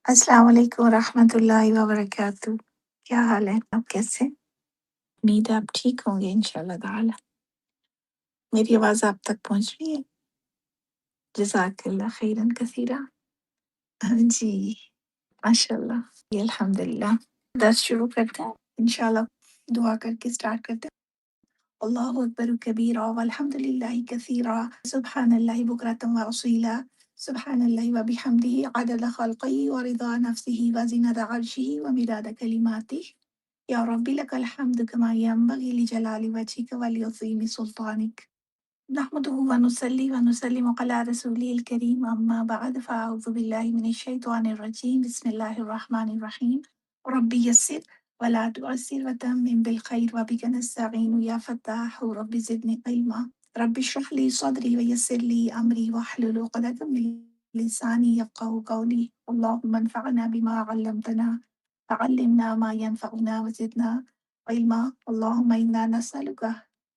السلام علیکم ورحمۃ اللہ وبرکاتہ۔ کیا حال ہے؟ آپ کیسے؟ امید ہے آپ ٹھیک ہوں گے انشاءاللہ تعالی۔ میری آواز آپ تک پہنچ رہی ہے؟ جزاک اللہ خیرن کثیرہ۔ جی ماشاء اللہ، جی الحمد للہ۔ درس شروع کرتے ہیں انشاءاللہ، دعا کر کے سٹارٹ کرتے ہیں۔ اللہ اکبر کبیرہ والحمد للہ کثیرہ، سبحان اللہ بکرۃ واصیلا، سبحان اللہ وبحمدہ عدد خلقہ ورضا نفسہ وزنۃ عرشہ ومداد کلماتہ۔ یا رب لك الحمد كما ينبغي لجلال وجهك ولعظيم سلطانك، نحمده ونصلي ونسلم على رسوله الكريم، أما بعد فأعوذ بالله من الشيطان الرجيم، بسم الله الرحمن الرحيم، رب يسر ولا تعسر وتمم بالخير وبك نستعين يا فتاح رب زدني علما، رب اشرح لي صدري ويسر لي أمري واحلل عقدة من لساني يفقهوا قولي، اللهم انفعنا بما علمتنا، علمنا ما ينفعنا وزدنا علما، اللهم إنا نسألك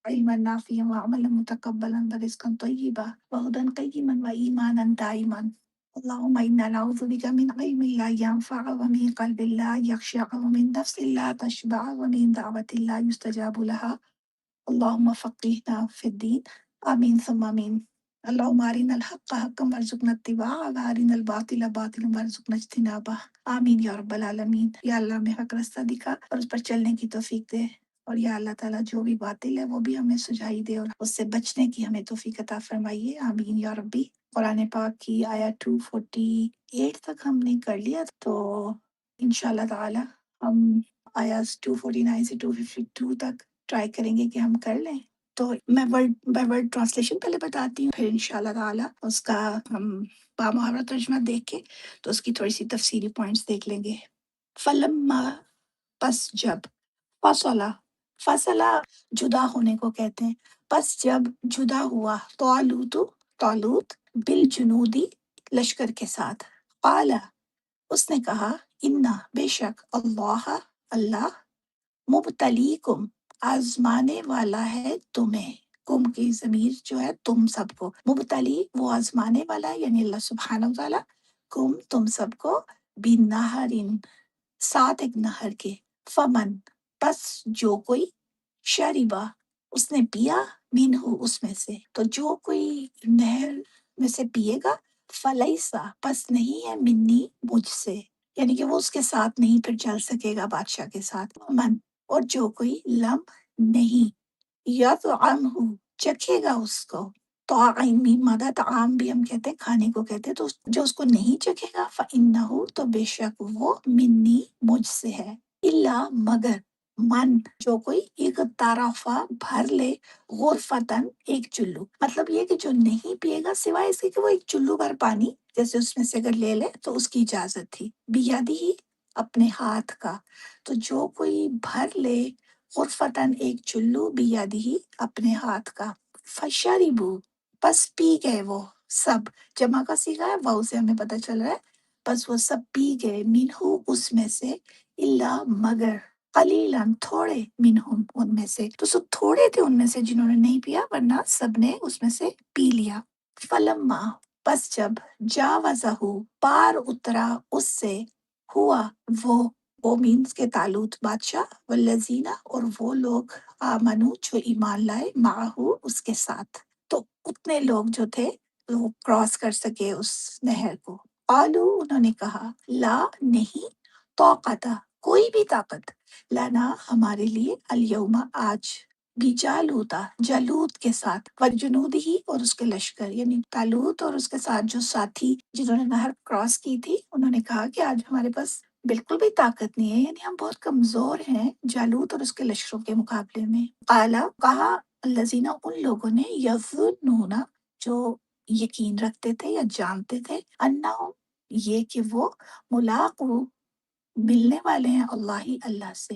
علما نافعا وعملا متقبلا ورزقا طيبا وهدى قيما وإيمانا دائما، اللهم إنا نعوذ بك من علم لا ينفع ومن قلب لا يخشع ومن نفس لا تشبع ومن دعوة لا يستجاب لها، اللهم فقهنا في الدين، آمين ثم آمين۔ اللهم أرنا الحق حقا وارزقنا اتباعه وأرنا الباطل باطلا وارزقنا اجتنابه، آمین یا رب العالمین۔ یا اللہ ہمیں حق راستہ دکھا اور اس پر چلنے کی توفیق دے، اور یا اللہ تعالیٰ جو بھی باطل ہے وہ بھی ہمیں سجائی دے اور اس سے بچنے کی ہمیں توفیق عطا فرمائیے، آمین یا ربی۔ قرآن پاک کی آیا 248 تک ہم نے کر لیا، تو انشاءاللہ تعالی ہم آیا 249 سے 252 تک ٹرائی کریں گے کہ ہم کر لیں۔ تو میں ورڈ بائی ورڈ ٹرانسلیشن پہلے بتاتی ہوں، پھر انشاءاللہ تعالی اس کا ہم بامحاورہ ترجمہ دیکھ کے تو اس کی تھوڑی سی تفصیلی پوائنٹس دیکھ لیں گے۔ فلما، پس جب، فصلہ، فصلہ جدا ہونے کو کہتے ہیں، پس جب جدا ہوا، طالوت بالجنودی لشکر کے ساتھ، قال اس نے کہا، انا بے شک، اللہ مبتلیکم آزمانے والا ہے تمہیں، کم کی ضمیر جو ہے تم سب کو، مبتلی وہ آزمانے والا ہے یعنی اللہ سبحانہ وتعالی، کم تم سب کو، بنہرین ساتھ ایک نہر کے، فمن پس جو کوئی، شریبا اس نے پیا، منہ اس میں سے، تو جو کوئی نہر میں سے پیے گا، فلیسا پس نہیں ہے، منی مجھ سے، یعنی کہ وہ اس کے ساتھ نہیں پھر چل سکے گا بادشاہ کے ساتھ، من اور جو کوئی لم نہیں، یا تو عام ہو چکھے گا اس کو، تو آئینی مادہ طعام بھی ہم کہتے ہیں کھانے کو کہتے ہیں، تو جو اس کو نہیں چکھے گا فإنہ تو بے شک وہ منی مجھ سے ہے، الا مگر، من جو کوئی ایک طرفہ بھر لے، غرفتن ایک چلو، مطلب یہ کہ جو نہیں پیے گا سوائے اس کے کہ وہ ایک چلو بھر پانی جیسے اس میں سے اگر لے لے تو اس کی اجازت تھی، بیادی ہی اپنے ہاتھ کا، تو جو کوئی بھر لے، غرفتن ایک چلو، بیادی ہی اپنے ہاتھ کا، فشربو پس پی گئے وہ سب، جمع کا صیغہ ہے، واؤ سے ہمیں پتہ چل رہا ہے، پس وہ سب پی گئے، منہو اس میں سے، الا مگر، قلیلاً تھوڑے، منہم ان میں سے، تو سب تھوڑے تھے ان میں سے جنہوں نے نہیں پیا، ورنہ سب نے اس میں سے پی لیا۔ فلما پس جب، جاوزہ پار اترا اس سے، ہوا وہ مینس کے طالوت بادشاہ، والذین اور وہ لوگ، آمنو جو ایمان لائے، معہو اس کے ساتھ، تو اتنے لوگ جو تھے وہ کراس کر سکے اس نہر کو، قالو انہوں نے کہا، لا نہیں، طاقت کوئی بھی طاقت، لنا ہمارے لیے، الیوم آج، بھی جالوتا جالوت کے ساتھ، وجنود ہی اور اس کے لشکر، یعنی طالوت اور اس کے ساتھ جو ساتھی جنہوں نے نہر کراس کی تھی، انہوں نے کہا کہ آج ہمارے پاس بالکل بھی طاقت نہیں ہے، یعنی ہم بہت کمزور ہیں جالوت اور اس کے لشکروں کے مقابلے میں۔ قالا کہا، الذین ان لوگوں نے، یظنون جو یقین رکھتے تھے یا جانتے تھے، انہم یہ کہ وہ، ملاقو ملنے والے ہیں، اللہ سے،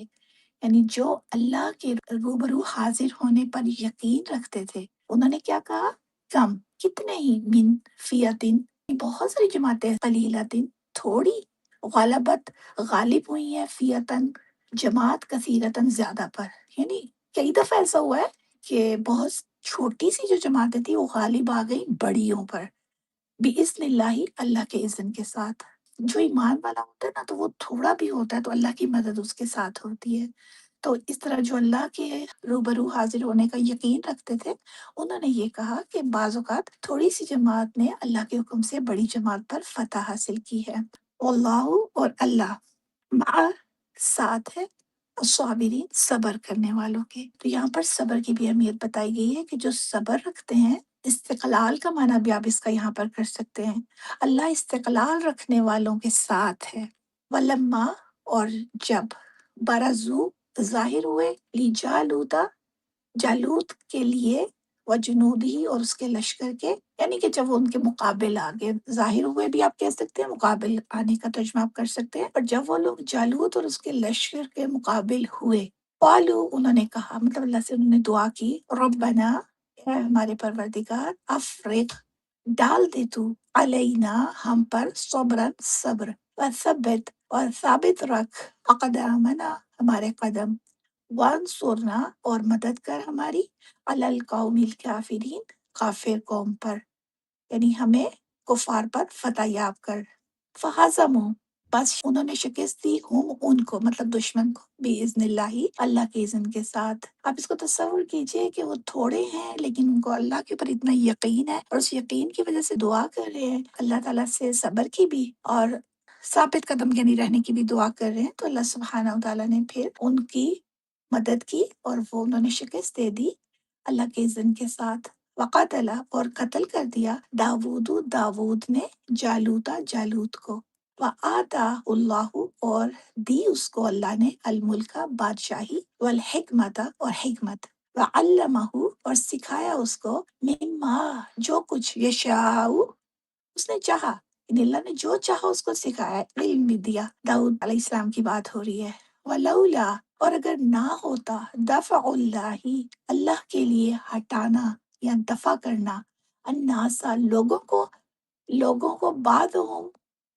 یعنی جو اللہ کے روبرو حاضر ہونے پر یقین رکھتے تھے، انہوں نے کیا کہا، کم کتنے ہی، من فیتن بہت ساری جماعتیں، قلیلتن تھوڑی، غلبت غالب ہوئی ہیں، فیتن جماعت، کثیرتن زیادہ پر، یعنی کئی دفعہ ایسا ہوا ہے کہ بہت چھوٹی سی جو جماعتیں تھی وہ غالب آ گئی بڑیوں پر، بِإِذْنِ اللہ اللہ کے اذن کے ساتھ، جو ایمان والا ہوتا ہے نا تو وہ تھوڑا بھی ہوتا ہے تو اللہ کی مدد اس کے ساتھ ہوتی ہے۔ تو اس طرح جو اللہ کے روبرو حاضر ہونے کا یقین رکھتے تھے، انہوں نے یہ کہا کہ بعض اوقات تھوڑی سی جماعت نے اللہ کے حکم سے بڑی جماعت پر فتح حاصل کی ہے۔ اللہ اور اللہ مع ساتھ ہے صابرین صبر کرنے والوں کے۔ تو یہاں پر صبر کی بھی اہمیت بتائی گئی ہے کہ جو صبر رکھتے ہیں، استقلال کا معنی بھی آپ اس کا یہاں پر کر سکتے ہیں۔ اللہ استقلال رکھنے والوں کے ساتھ ہے۔ ولما اور جب برزو ظاہر ہوئے لی جالوتا جالوت کے لیے و جنودی اور اس کے لشکر کے، یعنی کہ جب وہ ان کے مقابل آگے ظاہر ہوئے بھی آپ کہہ سکتے ہیں، مقابل آنے کا ترجمہ آپ کر سکتے ہیں، اور جب وہ لوگ جالوت اور اس کے لشکر کے مقابل ہوئے، قالو انہوں نے کہا، مطلب اللہ سے انہوں نے دعا کی، ربنا اے ہمارے پروردگار، افرغ ڈال دے تو علینا ہم پر صبرن صبر و ثبت اور ثابت رکھ اقدامنا ہمارے قدم، وانصرنا اور مدد کر ہماری علی القوم الکافرین کافر قوم پر، یعنی ہمیں کفار پر فتح یاب کر۔ فہزموا بس انہوں نے شکست دی ہم ان کو، مطلب دشمن کو، باذن اللہ اللہ کے اذن کے ساتھ۔ آپ اس کو تصور کیجئے کہ وہ تھوڑے ہیں لیکن ان کو اللہ کے اوپر اتنا یقین ہے، اور اس یقین کی وجہ سے دعا کر رہے ہیں اللہ تعالیٰ سے، صبر کی بھی اور ثابت قدم یعنی رہنے کی بھی دعا کر رہے ہیں، تو اللہ سبحانہ وتعالیٰ نے پھر ان کی مدد کی اور وہ انہوں نے شکست دے دی اللہ کے اذن کے ساتھ۔ وقاتل اور قتل کر دیا داود نے جالوتا جالوت کو، وآتا اللہ اور دی اس کو اللہ نے الملک بادشاہی، والحکمت اور حکمت، وعلمہ اور سکھایا اس کو مما جو کچھ یشاء اس نے چاہا، یعنی اللہ نے جو چاہا اس کو سکھایا، علم بھی دیا۔ داؤد علیہ السلام کی بات ہو رہی ہے۔ ولولا اور اگر نہ ہوتا دفع اللہ اللہ کے لیے ہٹانا یا دفع کرنا، الناسا لوگوں کو بعضهم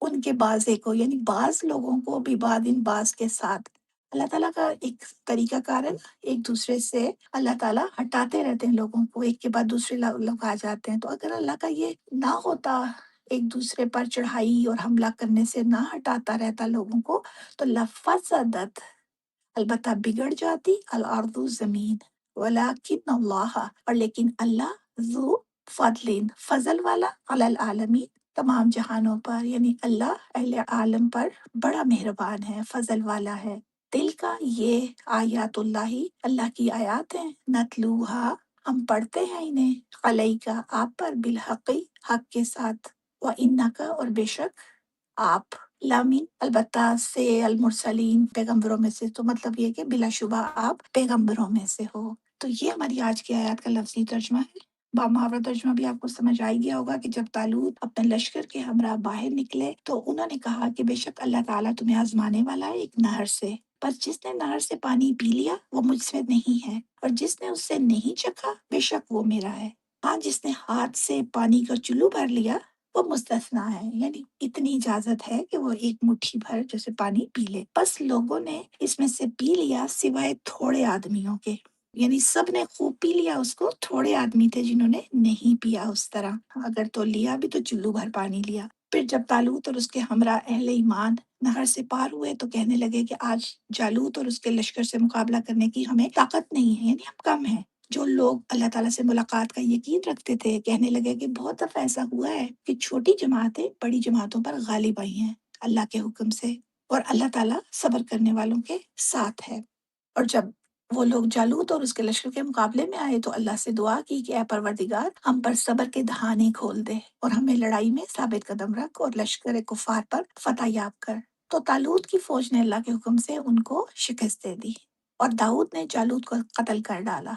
ان کے بازے کو، یعنی بعض لوگوں کو بھی بعض ان بعض کے ساتھ، اللہ تعالیٰ کا ایک طریقہ کار ہے نا، ایک دوسرے سے اللہ تعالیٰ ہٹاتے رہتے ہیں لوگوں کو، ایک کے بعد دوسرے لوگ آ جاتے ہیں، تو اگر اللہ کا یہ نہ ہوتا، ایک دوسرے پر چڑھائی اور حملہ کرنے سے نہ ہٹاتا رہتا لوگوں کو، تو لفسدت البتہ بگڑ جاتی الارض زمین، ولیکن اللہ اور لیکن اللہ ذو فضل فضل والا علی العالمین تمام جہانوں پر، یعنی اللہ اہل عالم پر بڑا مہربان ہے، فضل والا ہے۔ دل کا یہ آیات اللہ اللہ کی آیات ہیں، نتلوہا ہم پڑھتے ہیں انہیں، علیکا آپ پر، بالحق حق کے ساتھ، وانکا اور بے شک آپ، لامین البتہ سے، المرسلین پیغمبروں میں سے، تو مطلب یہ کہ بلا شبہ آپ پیغمبروں میں سے ہو۔ تو یہ ہماری آج کی آیات کا لفظی ترجمہ ہے۔ بامحاورہ ترجمہ بھی آپ کو سمجھ آئی گیا ہوگا کہ جب طالوت اپنے لشکر کے ہمراہ باہر نکلے تو انہوں نے کہا کہ بے شک اللہ تعالیٰ تمہیں آزمانے والا ہے ایک نہر سے، پر جس نے نہر سے پانی پی لیا وہ مجھ سے نہیں ہے، اور جس نے اس سے نہیں چکھا بے شک وہ میرا ہے، ہاں جس نے ہاتھ سے پانی کا چلو بھر لیا وہ مستثنا ہے، یعنی اتنی اجازت ہے کہ وہ ایک مٹھی بھر جیسے پانی پی لے، بس لوگوں نے اس میں سے پی لیا سوائے تھوڑے آدمیوں کے، یعنی سب نے خوب پی لیا اس کو، تھوڑے آدمی تھے جنہوں نے نہیں پیا اس طرح، اگر تو لیا بھی تو چلو بھر پانی لیا۔ پھر جب طالوت اور اس کے ہمراہ اہل ایمان نہر سے پار ہوئے تو کہنے لگے کہ آج جالوت اور اس کے لشکر سے مقابلہ کرنے کی ہمیں طاقت نہیں ہے، یعنی ہم کم ہیں۔ جو لوگ اللہ تعالیٰ سے ملاقات کا یقین رکھتے تھے کہنے لگے کہ بہت دفعہ ایسا ہوا ہے کہ چھوٹی جماعتیں بڑی جماعتوں پر غالب آئی ہیں اللہ کے حکم سے، اور اللہ تعالیٰ صبر کرنے والوں کے ساتھ ہے۔ اور جب وہ لوگ جالوت اور اس کے لشکر کے مقابلے میں آئے تو اللہ سے دعا کی کہ اے پروردگار ہم پر صبر کے دہانے کھول دے اور ہمیں لڑائی میں ثابت قدم رکھ اور لشکر کفار پر فتح یاب کر۔ تو طالوت کی فوج نے اللہ کے حکم سے ان کو شکست دے دی، اور داؤد نے جالوت کو قتل کر ڈالا،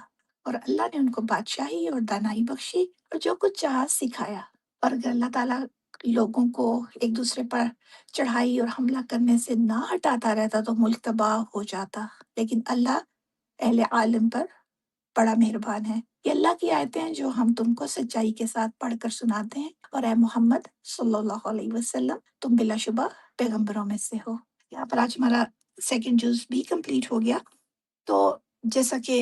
اور اللہ نے ان کو بادشاہی اور دانائی بخشی اور جو کچھ چاہا سکھایا۔ اور اگر اللہ تعالیٰ لوگوں کو ایک دوسرے پر چڑھائی اور حملہ کرنے سے نہ ہٹاتا رہتا تو ملک تباہ ہو جاتا، لیکن اللہ اہل عالم پر بڑا مہربان ہے۔ یہ اللہ کی آیتیں ہیں جو ہم تم کو سچائی کے ساتھ پڑھ کر سناتے ہیں، اور اے محمد صلی اللہ علیہ وسلم تم بلا شبہ پیغمبروں میں سے ہو۔ یہاں پر آج ہمارا سیکنڈ جز بھی کمپلیٹ ہو گیا۔ تو جیسا کہ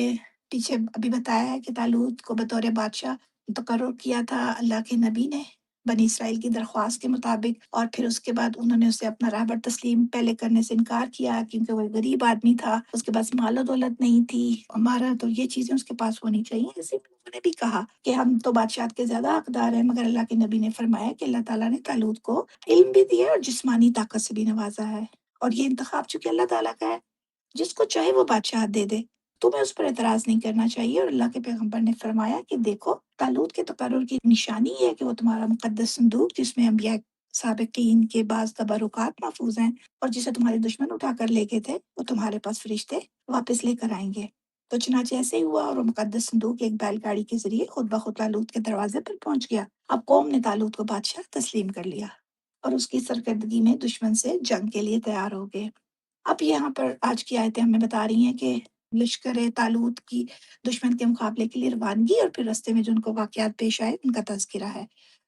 پیچھے ابھی بتایا ہے کہ طالوت کو بطور بادشاہ تقرر کیا تھا اللہ کے نبی نے بنی اسرائیل کی درخواست کے مطابق، اور پھر اس کے بعد انہوں نے اسے اپنا رہبر تسلیم پہلے کرنے سے انکار کیا کیونکہ وہ غریب آدمی تھا، اس کے پاس مال و دولت نہیں تھی، ہمارا تو یہ چیزیں اس کے پاس ہونی چاہیے۔ اسی میں انہوں نے بھی کہا کہ ہم تو بادشاہت کے زیادہ حقدار ہیں، مگر اللہ کے نبی نے فرمایا کہ اللہ تعالیٰ نے طالوت کو علم بھی دیا اور جسمانی طاقت سے بھی نوازا ہے، اور یہ انتخاب چونکہ اللہ تعالیٰ کا ہے، جس کو چاہے وہ بادشاہت دے دے، تمہیں اس پر اعتراض نہیں کرنا چاہیے۔ اور اللہ کے پیغمبر نے فرمایا کہ دیکھو، طالوت کے تقرر کی نشانی یہ ہے کہ وہ تمہارا مقدس صندوق، جس میں انبیاء سابقین کے بعض تبرکات محفوظ ہیں، اور جسے تمہارے دشمن اٹھا کر لے گئے تھے، وہ تمہارے پاس فرشتے واپس لے کر آئیں گے۔ تو چنانچہ ایسے ہی ہوا، اور وہ مقدس صندوق ایک بیل گاڑی کے ذریعے خود بخود طالوت کے دروازے پر پہنچ گیا۔ اب قوم نے طالوت کو بادشاہ تسلیم کر لیا، اور اس کی سرکردگی میں دشمن سے جنگ کے لیے تیار ہو گئے۔ اب یہاں پر آج کی آیتیں ہمیں بتا رہی ہیں کہ لشکر طالوت کی دشمن کے مقابلے کے لیے روانگی، اور پھر رستے میں جو ان کو واقعات پیش آئے ان کا تذکرہ ہے۔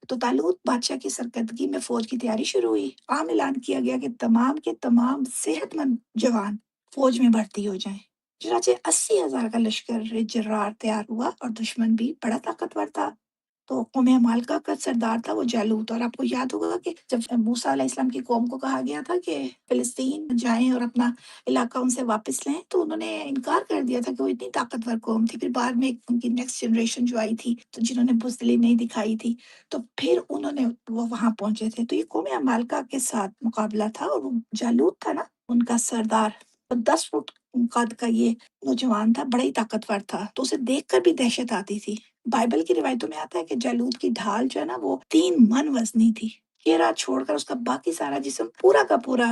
تو طالوت بادشاہ کی سرکردگی میں فوج کی تیاری شروع ہوئی۔ عام اعلان کیا گیا کہ تمام کے تمام صحت مند جوان فوج میں بھرتی ہو جائیں۔ چنانچہ 80,000 کا لشکر جرار تیار ہوا، اور دشمن بھی بڑا طاقتور تھا۔ تو قوم عمالقہ کا سردار تھا وہ جالوت، اور آپ کو یاد ہوگا کہ جب موسیٰ علیہ السلام کی قوم کو کہا گیا تھا کہ فلسطین جائیں اور اپنا علاقہ ان سے واپس لیں، تو انہوں نے انکار کر دیا تھا کہ وہ اتنی طاقتور قوم تھی۔ پھر بعد میں ان کی نیکسٹ جنریشن جو آئی تھی، تو جنہوں نے بزدلی نہیں دکھائی تھی، تو پھر انہوں نے وہ وہاں پہنچے تھے۔ تو یہ قوم عمالقہ کے ساتھ مقابلہ تھا، اور وہ جالوت تھا نا ان کا سردار، تو 10 فٹ قد کا یہ نوجوان تھا، بڑا ہی طاقتور تھا، تو اسے دیکھ کر بھی دہشت آتی تھی۔ بائبل کی روایتوں میں آتا ہے کہ جالوت کی ڈھال جو ہے نا وہ 3 من وزنی تھی۔ چہرہ چھوڑ کر اس کا باقی سارا جسم پورا کا پورا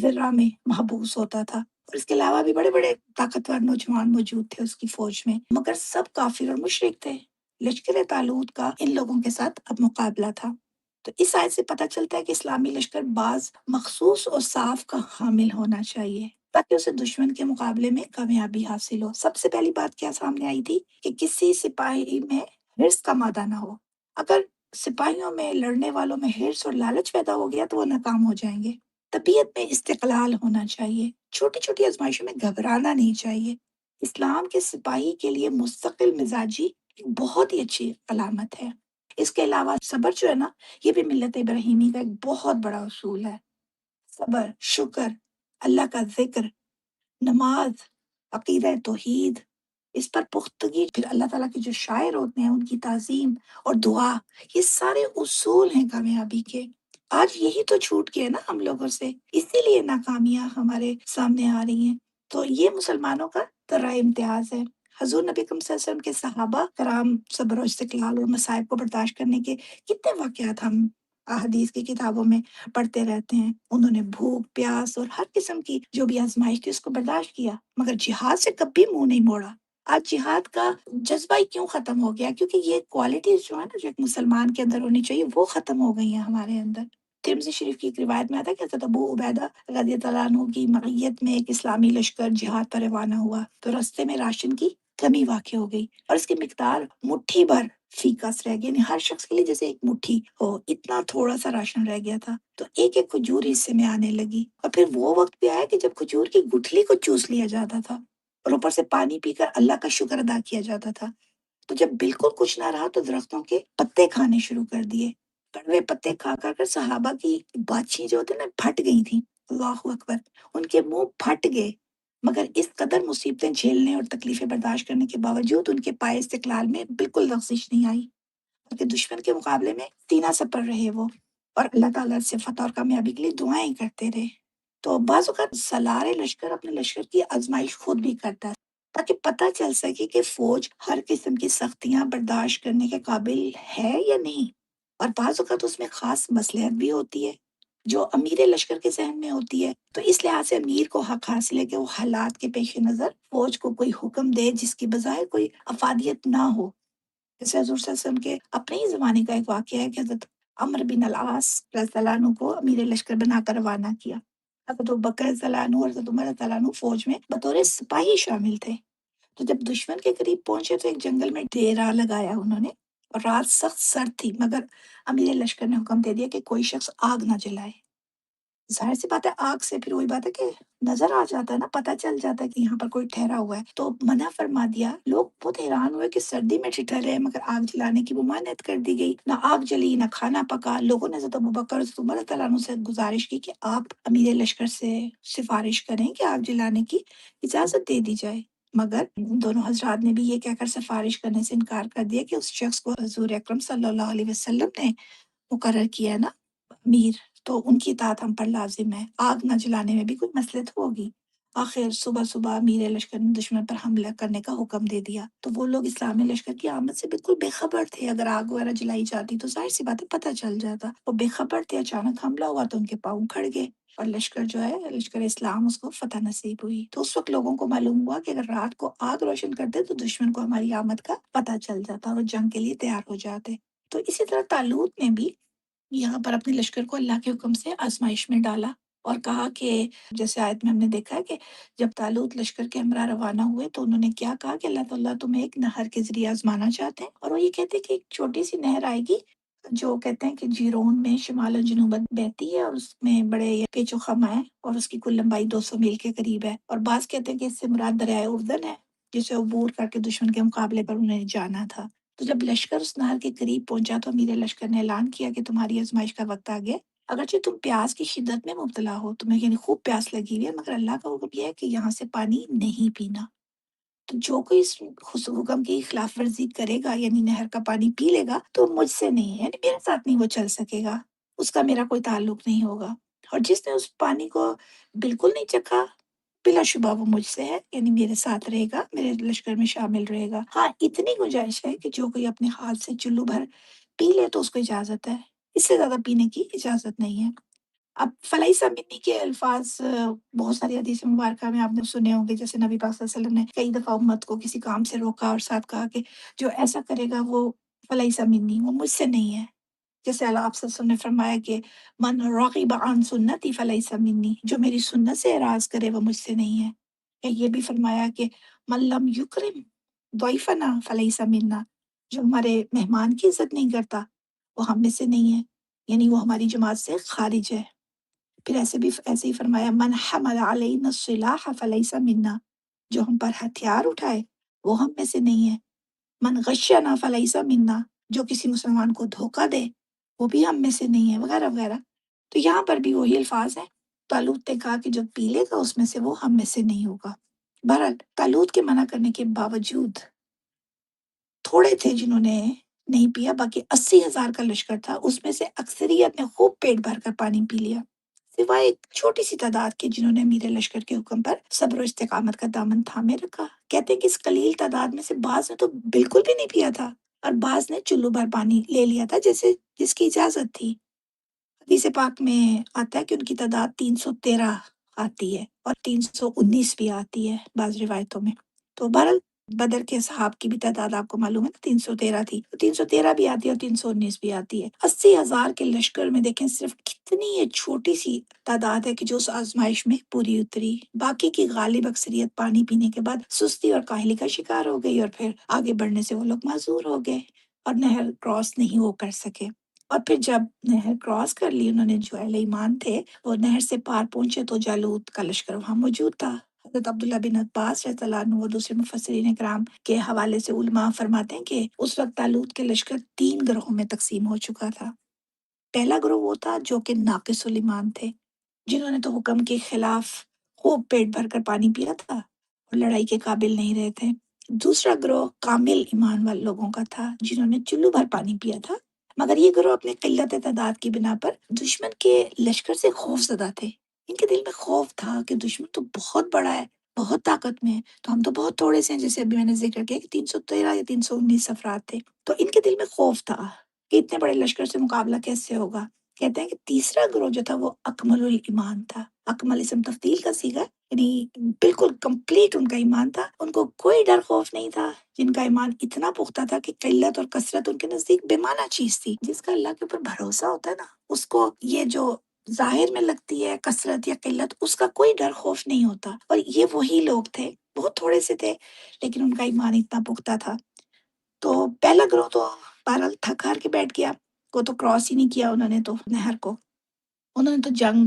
ذرہ میں محبوس ہوتا تھا، اور اس کے علاوہ بھی بڑے بڑے طاقتور نوجوان موجود تھے اس کی فوج میں، مگر سب کافر اور مشرک تھے۔ لشکر طالوت کا ان لوگوں کے ساتھ اب مقابلہ تھا۔ تو اس آیت سے پتہ چلتا ہے کہ اسلامی لشکر بعض مخصوص اور صاف کا حامل ہونا چاہیے تاکہ اسے دشمن کے مقابلے میں کامیابی حاصل ہو۔ سب سے پہلی بات کیا سامنے آئی تھی کہ کسی سپاہی میں حرص کا مادہ نہ ہو۔ اگر سپاہیوں میں، لڑنے والوں میں حرص اور لالچ پیدا ہو گیا تو وہ ناکام ہو جائیں گے۔ طبیعت میں استقلال ہونا چاہیے، چھوٹی چھوٹی آزمائشوں میں گھبرانا نہیں چاہیے۔ اسلام کے سپاہی کے لیے مستقل مزاجی ایک بہت ہی اچھی علامت ہے۔ اس کے علاوہ صبر جو ہے نا، یہ بھی ملت ابراہیمی کا ایک بہت بڑا اصول ہے۔ صبر، شکر، اللہ کا ذکر، نماز، عقیدہ توحید، اس پر پختگی، پھر اللہ تعالیٰ کے جو شاعر ہوتے ہیں ان کی تعظیم اور دعا، یہ سارے اصول ہیں کامیابی کے۔ آج یہی تو چھوٹ گئے نا ہم لوگوں سے، اسی لیے ناکامیاں ہمارے سامنے آ رہی ہیں۔ تو یہ مسلمانوں کا طرح امتیاز ہے۔ حضور نبی اکرم صلی اللہ علیہ وسلم کے صحابہ کرام صبر و استقلال اور مصائب کو برداشت کرنے کے کتنے واقعات ہم احادیث کی کتابوں میں پڑھتے رہتے ہیں۔ انہوں نے بھوک، پیاس اور ہر قسم کی جو بھی آزمائش تھی اس کو برداشت کیا، مگر جہاد سے کبھی منہ نہیں موڑا۔ آج جہاد کا جذبہ ہی کیوں ختم ہو گیا؟ کیونکہ یہ کوالٹیز جو ہے نا جو ایک مسلمان کے اندر ہونی چاہیے وہ ختم ہو گئی ہیں ہمارے اندر۔ ترمذی شریف کی ایک روایت میں آتا ہے کہ حضرت ابو عبیدہ رضی اللہ عنہ کی معیت میں ایک اسلامی لشکر جہاد پر روانہ ہوا، تو رستے میں راشن کی کمی واقع ہو گئی، اور اس کی مقدار مٹھی بھر فی کس رہ گئی، یعنی ہر شخص کے لیے جیسے ایک مٹھی ہو، اتنا تھوڑا سا راشن رہ گیا تھا۔ تو ایک ایک کھجور حصے میں آنے لگی، اور پھر وہ وقت بھی آیا کہ جب کھجور کی گٹھلی کو چوس لیا جاتا تھا، اور اوپر سے پانی پی کر اللہ کا شکر ادا کیا جاتا تھا۔ تو جب بالکل کچھ نہ رہا تو درختوں کے پتے کھانے شروع کر دیے۔ کڑوے پتے کھا کر صحابہ کی باچھی جو ہوتی نا پھٹ گئی تھی، اللہ اکبر، ان کے منہ پھٹ گئے، مگر اس قدر مصیبتیں جھیلنے اور تکلیفیں برداشت کرنے کے باوجود ان کے پائے استقلال میں بالکل لغزش نہیں آئی، بلکہ دشمن کے مقابلے میں سینہ سپر رہے وہ، اور اللہ تعالیٰ سے فتح اور کامیابی کے لیے دعائیں کرتے رہے۔ تو بعض اوقات سالار لشکر اپنے لشکر کی آزمائش خود بھی کرتا ہے تاکہ پتہ چل سکے کہ فوج ہر قسم کی سختیاں برداشت کرنے کے قابل ہے یا نہیں۔ اور بعض اوقات اس میں خاص مصلحت بھی ہوتی ہے جو امیر لشکر کے ذہن میں ہوتی ہے، تو اس لحاظ سے امیر کو حق حاصل ہے کہ وہ حالات کے پیش نظر فوج کو کوئی حکم دے جس کی بظاہر کوئی افادیت نہ ہو۔ جیسے حضور صلی اللہ علیہ وسلم کے اپنے ہی زمانے کا ایک واقعہ ہے کہ حضرت عمرو بن العاص رضی اللہ عنہ کو امیر لشکر بنا کر روانہ کیا۔ حضرت ابوبکر رضی اللہ عنہ اور حضرت عمر رضی اللہ عنہ فوج میں بطور سپاہی شامل تھے۔ تو جب دشمن کے قریب پہنچے تو ایک جنگل میں ڈیرا لگایا انہوں نے، اور رات سخت سرد تھی، مگر امیر لشکر نے حکم دے دیا کہ کوئی شخص آگ نہ جلائے۔ ظاہر سی بات ہے آگ سے پھر وہی بات ہے کہ نظر آ جاتا ہے نا، پتہ چل جاتا ہے کہ یہاں پر کوئی ٹھہرا ہوا ہے، تو منع فرما دیا۔ لوگ بہت حیران ہوئے کہ سردی میں ٹھٹھر رہے مگر آگ جلانے کی ممانعت کر دی گئی، نہ آگ جلی نہ کھانا پکا۔ لوگوں نے حضرت ابوبکر حضرت عمر رضی اللہ عنہ سے گزارش کی کہ آپ امیر لشکر سے سفارش کریں کہ آگ جلانے کی اجازت دے دی جائے، مگر دونوں حضرات نے بھی یہ کہہ کر سفارش کرنے سے انکار کر دیا کہ اس شخص کو حضور اکرم صلی اللہ علیہ وسلم نے مقرر کیا ہے نا امیر، تو ان کی اطاعت ہم پر لازم ہے، آگ نہ جلانے میں بھی کوئی مصلحت ہوگی۔ آخر صبح صبح امیر لشکر نے دشمن پر حملہ کرنے کا حکم دے دیا، تو وہ لوگ اسلامی لشکر کی آمد سے بالکل بے خبر تھے۔ اگر آگ وغیرہ جلائی جاتی تو ظاہر سی بات ہے پتہ چل جاتا، وہ بے خبر تھے۔ اچانک حملہ ہوا تو ان کے پاؤں کھڑ گئے اور لشکر جو ہے لشکر اسلام اس کو فتح نصیب ہوئی۔ تو اس وقت لوگوں کو معلوم ہوا کہ اگر رات کو آگ روشن کرتے تو دشمن کو ہماری آمد کا پتہ چل جاتا اور وہ جنگ کے لیے تیار ہو جاتے۔ تو اسی طرح طالوت نے بھی یہاں پر اپنے لشکر کو اللہ کے حکم سے آزمائش میں ڈالا اور کہا کہ جیسے آیت میں ہم نے دیکھا ہے کہ جب طالوت لشکر کے ہمراہ روانہ ہوئے تو انہوں نے کیا کہا کہ اللہ تعالیٰ تمہیں ایک نہر کے ذریعے آزمانا چاہتے ہیں، اور وہ یہ کہتے ہیں کہ ایک چھوٹی سی نہر آئے گی جو کہتے ہیں کہ جیرون میں شمال و جنوباً بہتی ہے اور اس میں بڑے پیچ و خم ہے اور اس کی کل لمبائی 200 میل کے قریب ہے، اور بعض کہتے ہیں کہ اس سے مراد دریائے اردن ہے جسے عبور کر کے دشمن کے مقابلے پر انہیں جانا تھا۔ تو جب لشکر اس نہر کے قریب پہنچا تو امیر لشکر نے اعلان کیا کہ تمہاری آزمائش کا وقت آ گیا، اگرچہ تم پیاس کی شدت میں مبتلا ہو، تمہیں یعنی خوب پیاس لگی ہوئی ہے، مگر اللہ کا حکم یہ ہے کہ یہاں سے پانی نہیں پینا۔ تو جو کوئی اس حکم کی خلاف ورزی کرے گا یعنی نہر کا پانی پی لے گا تو مجھ سے نہیں ہے، یعنی میرے ساتھ نہیں وہ چل سکے گا، اس کا میرا کوئی تعلق نہیں ہوگا، اور جس نے اس پانی کو بالکل نہیں چکھا بلا شبہ وہ مجھ سے ہے، یعنی میرے ساتھ رہے گا، میرے لشکر میں شامل رہے گا۔ ہاں اتنی گنجائش ہے کہ جو کوئی اپنے ہاتھ سے چلو بھر پی لے تو اس کو اجازت ہے، اس سے زیادہ پینے کی اجازت نہیں ہے۔ اب فلیح منی کے الفاظ بہت ساری حدیث مبارکہ میں آپ نے سنے ہوں گے، جیسے نبی پاک صلی اللہ علیہ وسلم نے کئی دفعہ امت کو کسی کام سے روکا اور ساتھ کہا کہ جو ایسا کرے گا وہ فلیح منی، وہ مجھ سے نہیں ہے۔ جیسے اللہ آپ صلی اللہ علیہ وسلم نے فرمایا کہ من راغب عن سنتی فلیس منی، جو میری سنت سے اعراض کرے وہ مجھ سے نہیں ہے۔ یا یہ بھی فرمایا کہ من لم یکرم ضیفنا فلیس منا، جو ہمارے مہمان کی عزت نہیں کرتا وہ ہم میں سے نہیں ہے، یعنی وہ ہماری جماعت سے خارج ہے۔ پھر ایسے ہی فرمایا من حمل علینا السلاح فلیس منا، جو ہم پر ہتھیار اٹھائے وہ ہم میں سے نہیں ہے۔ من غشنا فلیس منا، جو کسی مسلمان کو دھوکہ دے وہ بھی ہم میں سے نہیں ہے، وغیرہ وغیرہ۔ تو یہاں پر بھی وہی الفاظ ہیں، طالوت نے کہا کہ جو پی لے گا اس میں سے وہ ہم میں سے نہیں ہوگا۔ بہرحال طالوت کے منع کرنے کے باوجود تھوڑے تھے جنہوں نے نہیں پیا، باقی 80,000 کا لشکر تھا، اس میں سے اکثریت نے خوب پیٹ بھر کر پانی پی لیا، سوائے ایک چھوٹی سی تعداد کے جنہوں نے امیر لشکر کے حکم پر صبر و استقامت کا دامن تھامے رکھا۔ کہتے ہیں کہ اس قلیل تعداد میں سے بعض نے تو بالکل بھی نہیں پیا تھا اور بعض نے چلو بھر پانی لے لیا تھا جیسے جس کی اجازت تھی۔ حدیث پاک میں آتا ہے کہ ان کی تعداد 313 آتی ہے اور 319 بھی آتی ہے بعض روایتوں میں۔ تو بہرحال بدر کے اصحاب کی بھی تعداد آپ کو معلوم ہے نا، 313 تھی، تو 313 بھی آتی ہے اور 319 بھی آتی ہے۔ 80,000 کے لشکر میں دیکھیں صرف کتنی یہ چھوٹی سی تعداد ہے کہ جو اس آزمائش میں پوری اتری، باقی کی غالب اکثریت پانی پینے کے بعد سستی اور کاہلی کا شکار ہو گئی اور پھر آگے بڑھنے سے وہ لوگ معذور ہو گئے اور نہر کراس نہیں وہ کر سکے۔ اور پھر جب نہر کراس کر لی انہوں نے، جو اہل ایمان تھے وہ نہر سے پار پہنچے تو جالوت کا لشکر وہاں موجود تھا۔ حضرت عبداللہ بن عباس رضی اللہ عنہ اور دوسرے مفسرین کرام کے حوالے سے علماء فرماتے ہیں کہ اس وقت طالوت کے لشکر 3 گروہوں میں تقسیم ہو چکا تھا۔ پہلا گروہ وہ تھا جو کہ ناقص الایمان تھے، جنہوں نے تو حکم کے خلاف خوب پیٹ بھر کر پانی پیا تھا اور لڑائی کے قابل نہیں رہے تھے۔ دوسرا گروہ کامل ایمان والے لوگوں کا تھا جنہوں نے چلو بھر پانی پیا تھا، مگر یہ گروہ اپنے قلت تعداد کی بنا پر دشمن کے لشکر سے خوف زدہ تھے۔ ان کے دل میں خوف تھا کہ دشمن تو بہت بڑا ہے، بہت طاقت میں ہے، تو ہم تو بہت تھوڑے سے ہیں، جیسے ابھی میں نے ذکر کیا کہ 313 یا 319 افراد تھے، تو ان کے دل میں خوف تھا کہ اتنے بڑے لشکر سے مقابلہ کیسے ہوگا۔ کہتے ہیں کہ تیسرا گروہ جو تھا وہ اکمل الایمان تھا۔ اکمل اسم تفضیل کا صیغہ، یعنی بالکل کمپلیٹ ان کا ایمان تھا، ان کو کوئی ڈر خوف نہیں تھا، جن کا ایمان اتنا پختہ تھا کہ قلت اور کثرت ان کے نزدیک بے معنی چیز تھی۔ جس کا اللہ کے اوپر بھروسہ ہوتا ہے نا، اس کو یہ جو ظاہر میں لگتی ہے کثرت یا قلت، اس کا کوئی ڈر خوف نہیں ہوتا، اور یہ وہی لوگ تھے، بہت تھوڑے سے تھے لیکن ان کا ایمان اتنا پختہ تھا۔ تو پہلا گروہ تو بہرحال تھک ہار کے بیٹھ گیا، کو تو کراس ہی نہیں کیا انہوں نے، تو نہر کو انہوں نے تو جنگ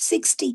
60।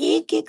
1-1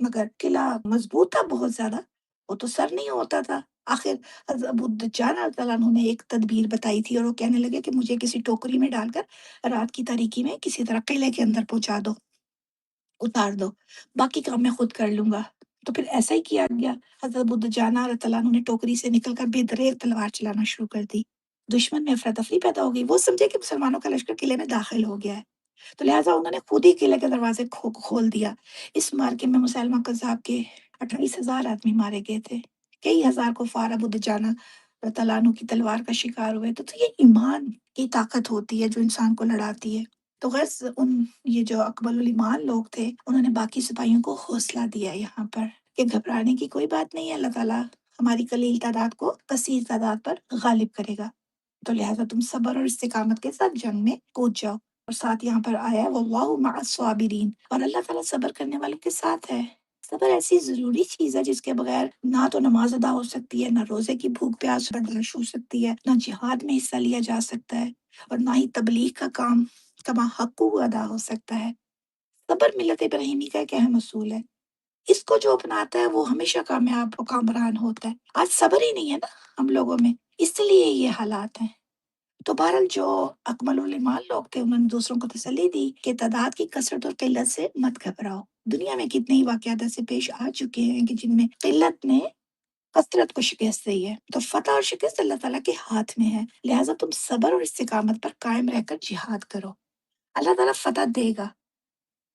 مگر قلعہ مضبوط تھا بہت زیادہ، وہ تو سر نہیں ہوتا تھا۔ آخر حضرت ابو دجانہ رضی اللہ عنہ نے ایک تدبیر بتائی تھی، اور وہ کہنے لگے کہ مجھے کسی ٹوکری میں ڈال کر رات کی تاریکی میں کسی طرح قلعے کے اندر پہنچا دو، اتار دو، باقی کام میں خود کر لوں گا۔ تو پھر ایسا ہی کیا گیا۔ حضرت ابو دجانہ رضی اللہ عنہ نے ٹوکری سے نکل کر بے دریغ تلوار چلانا شروع کر دی۔ دشمن میں افراتفری پیدا ہو گئی، وہ سمجھے کہ مسلمانوں کا لشکر قلعے میں داخل ہو گیا ہے، تو لہٰذا انہوں نے خود ہی قلعے کے دروازے کھول دیا۔ اس مارکے میں مسلمہ کذاب کے 28,000 آدمی مارے گئے تھے، کئی ہزار کفار ابو دجانہ رضی اللہ عنہ کی تلوار کا شکار ہوئے۔ تو یہ ایمان کی طاقت ہوتی ہے جو انسان کو لڑاتی ہے۔ تو غرض یہ جو اکمل الایمان لوگ تھے، انہوں نے باقی سپاہیوں کو حوصلہ دیا یہاں پر کہ گھبرانے کی کوئی بات نہیں ہے، اللہ تعالیٰ ہماری قلیل تعداد کو کثیر تعداد پر غالب کرے گا، تو لہٰذا تم صبر اور استقامت کے ساتھ جنگ میں کود جاؤ۔ اور ساتھ یہاں پر آیا ہے واللہ مع الصابرین، اور اللہ تعالیٰ صبر کرنے والوں کے ساتھ ہے۔ صبر ایسی ضروری چیز ہے جس کے بغیر نہ تو نماز ادا ہو سکتی ہے، نہ روزے کی بھوک پیاس برداشت ہو سکتی ہے، نہ جہاد میں حصہ لیا جا سکتا ہے، اور نہ ہی تبلیغ کا کام کما حقوق ادا ہو سکتا ہے۔ صبر ملت ابراہیمی کا ایک اہم اصول ہے، اس کو جو اپناتا ہے وہ ہمیشہ کامیاب و کامران ہوتا ہے۔ آج صبر ہی نہیں ہے نا ہم لوگوں میں، اس لیے یہ حالات ہیں۔ تو بہرحال جو اکمل الایمان لوگ تھے انہوں نے دوسروں کو تسلی دی کہ تعداد کی کثرت اور قلت سے مت گھبراؤ۔ دنیا میں کتنے ہی واقعات ایسے پیش آ چکے ہیں کہ جن میں قلت نے کثرت کو شکست دی ہے، تو فتح اور شکست اللہ تعالیٰ کے ہاتھ میں ہے، لہٰذا تم صبر اور استقامت پر قائم رہ کر جہاد کرو، اللہ تعالیٰ فتح دے گا،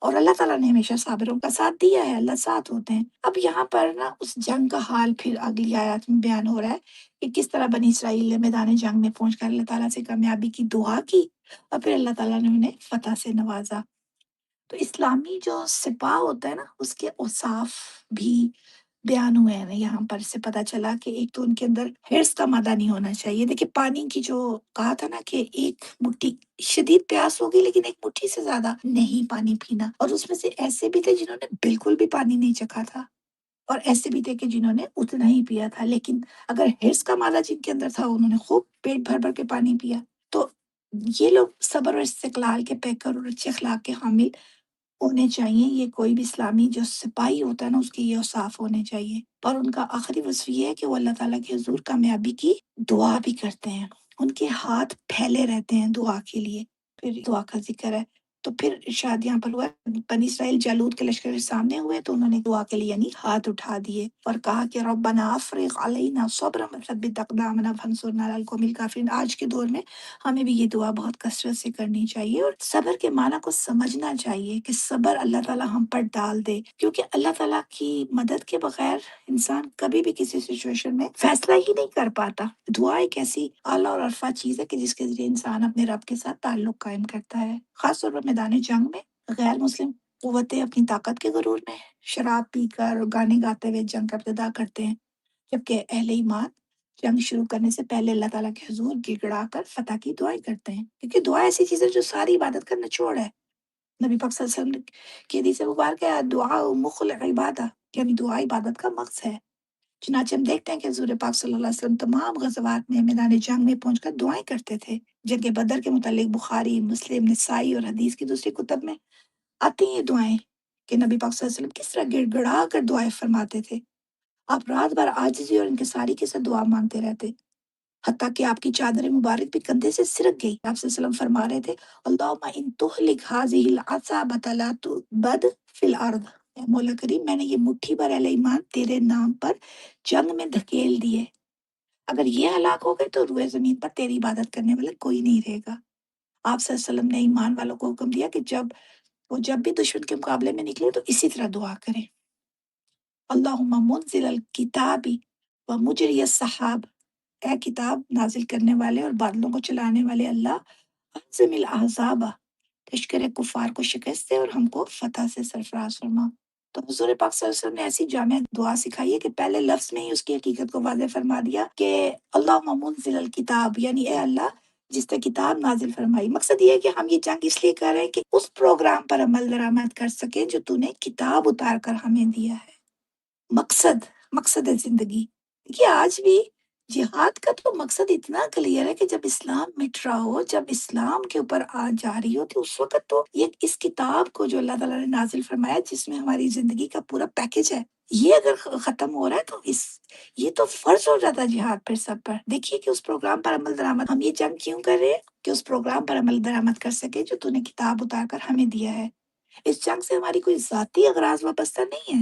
اور اللہ تعالیٰ نے ہمیشہ صابروں کا ساتھ دیا ہے، اللہ ساتھ ہوتے ہیں۔ اب یہاں پر نا اس جنگ کا حال پھر اگلی آیات میں بیان ہو رہا ہے کہ کس طرح بنی اسرائیل نے میدان جنگ میں پہنچ کر اللہ تعالیٰ سے کامیابی کی دعا کی، اور پھر اللہ تعالیٰ نے انہیں فتح سے نوازا۔ تو اسلامی جو سپاہ ہوتا ہے نا، اس کے اوصاف بھی بیان ہوئے ہیں یہاں پر، سے پتہ چلا کہ ایک تو ان کے اندر حرص کا مادہ نہیں ہونا چاہیے۔ دیکھیں پانی کی جو کہا تھا نا کہ ایک مٹھی، شدید پیاس ہوگی لیکن ایک مٹھی سے زیادہ نہیں پانی پینا، اور اس میں سے ایسے بھی تھے جنہوں نے بالکل بھی پانی نہیں چکھا تھا، اور ایسے بھی تھے کہ جنہوں نے اتنا ہی پیا تھا، لیکن اگر حرص کا مادہ جن کے اندر تھا انہوں نے خوب پیٹ بھر بھر کے پانی پیا۔ تو یہ لوگ صبر اور استقلال کے پیکر اور اچھے اخلاق کے حامل ہونے چاہیے۔ یہ کوئی بھی اسلامی جو سپاہی ہوتا ہے نا، اس کے یہ اوصاف ہونے چاہیے، اور ان کا آخری وصف یہ ہے کہ وہ اللہ تعالیٰ کے حضور کامیابی کی دعا بھی کرتے ہیں، ان کے ہاتھ پھیلے رہتے ہیں دعا کے لیے۔ پھر دعا کا ذکر ہے، تو پھر ارشاد یہاں پر ہوا بنی اسرائیل جالوت کے لشکر کے سامنے ہوئے تو انہوں نے دعا کے لیے یعنی ہاتھ اٹھا دیے اور کہا کہ ربنا افرغ علینا صبرا وثبت اقدامنا فانصرنا علی القوم الکافرین۔ آج کے دور میں ہمیں بھی یہ دعا بہت کثرت سے کرنی چاہیے، اور صبر کے معنی کو سمجھنا چاہیے کہ صبر اللہ تعالیٰ ہم پر ڈال دے، کیونکہ اللہ تعالیٰ کی مدد کے بغیر انسان کبھی بھی کسی سچویشن میں فیصلہ ہی نہیں کر پاتا۔ دعا ایک ایسی اعلیٰ اور عرفہ چیز ہے کہ جس کے ذریعے انسان اپنے رب کے ساتھ تعلق قائم کرتا ہے، خاص طور پر میدان جنگ میں۔ غیر مسلم قوتیں اپنی طاقت کے غرور میں شراب پی کر اور گانے گاتے ہوئے جنگ کا ابتدا کرتے ہیں، جبکہ اہل ایمان جنگ شروع کرنے سے پہلے اللہ تعالیٰ کے حضور گڑ گڑا کر فتح کی دعائیں کرتے ہیں، کیونکہ دعا ایسی چیز ہے جو ساری عبادت کا نچوڑ ہے۔ نبی پاک صلی اللہ علیہ وسلم کی حدیث مبارک ہے دعا مخ العبادہ، یعنی دعا عبادت کا مغز ہے۔ چنانچہ ہم دیکھتے ہیں کہ حضور پاک صلی اللہ علیہ وسلم تمام غزوات میں میدان جنگ میں پہنچ کر دعائیں کرتے تھے۔ جنگ بدر کے متعلق بخاری، مسلم، نسائی اور حدیث کی دوسری کتب میں آتی ہیں یہ دعائیں کہ نبی پاک صلی اللہ علیہ وسلم کس طرح گڑ گڑا کر دعائیں فرماتے تھے۔ آپ رات بھر عاجزی اور انکساری کے ساتھ دعا مانگتے رہتے، حتیٰ کہ آپ کی چادر مبارک بھی کندھے سے سرک گئی۔ آپ صلی اللہ علیہ وسلم فرما رہے تھے اللہم ان تہلک ھذہ العصابۃ لا تعبد فی الارض، اے مولا کریم میں نے یہ مٹھی بھر اہل ایمان تیرے نام پر جنگ میں دھکیل دیے، اگر یہ ہلاک ہو گئے تو روئے زمین پر تیری عبادت کرنے والا کوئی نہیں رہے گا۔ آپ صلی اللہ علیہ وسلم نے ایمان والوں کو حکم دیا کہ جب بھی دشمن کے مقابلے میں نکلے تو اسی طرح دعا کریں، اللہم منزل الکتاب و مجری السحاب، اے کتاب نازل کرنے والے اور بادلوں کو چلانے والے اللہ، اہزم الاحزاب، لشکر کفار کو شکست دے اور ہم کو فتح سے سرفراز فرما۔ تو حضور پاک صلی اللہ علیہ وسلم نے ایسی جامع دعا سکھائی ہے کہ پہلے لفظ میں ہی اس کی حقیقت کو واضح فرما دیا کہ اللہم منزل الکتاب، یعنی اے اللہ جس نے کتاب نازل فرمائی۔ مقصد یہ ہے کہ ہم یہ جنگ اس لیے کر رہے ہیں کہ اس پروگرام پر عمل درآمد کر سکیں جو تو نے کتاب اتار کر ہمیں دیا ہے۔ مقصد زندگی، دیکھیے آج بھی جہاد کا تو مقصد اتنا کلیئر ہے کہ جب اسلام مٹ رہا ہو، جب اسلام کے اوپر آ جا رہی ہو، تو اس وقت تو یہ اس کتاب کو جو اللہ تعالیٰ نے نازل فرمایا، جس میں ہماری زندگی کا پورا پیکج ہے، یہ اگر ختم ہو رہا ہے تو یہ تو فرض ہو جاتا ہے جہاد پھر سب پر۔ دیکھیے کہ اس پروگرام پر عمل درآمد ہم یہ جنگ کیوں کر رہے ہیں، کہ اس پروگرام پر عمل درآمد کر سکے جو تو نے کتاب اتار کر ہمیں دیا ہے۔ اس جنگ سے ہماری کوئی ذاتی اغراض وابستہ نہیں ہے،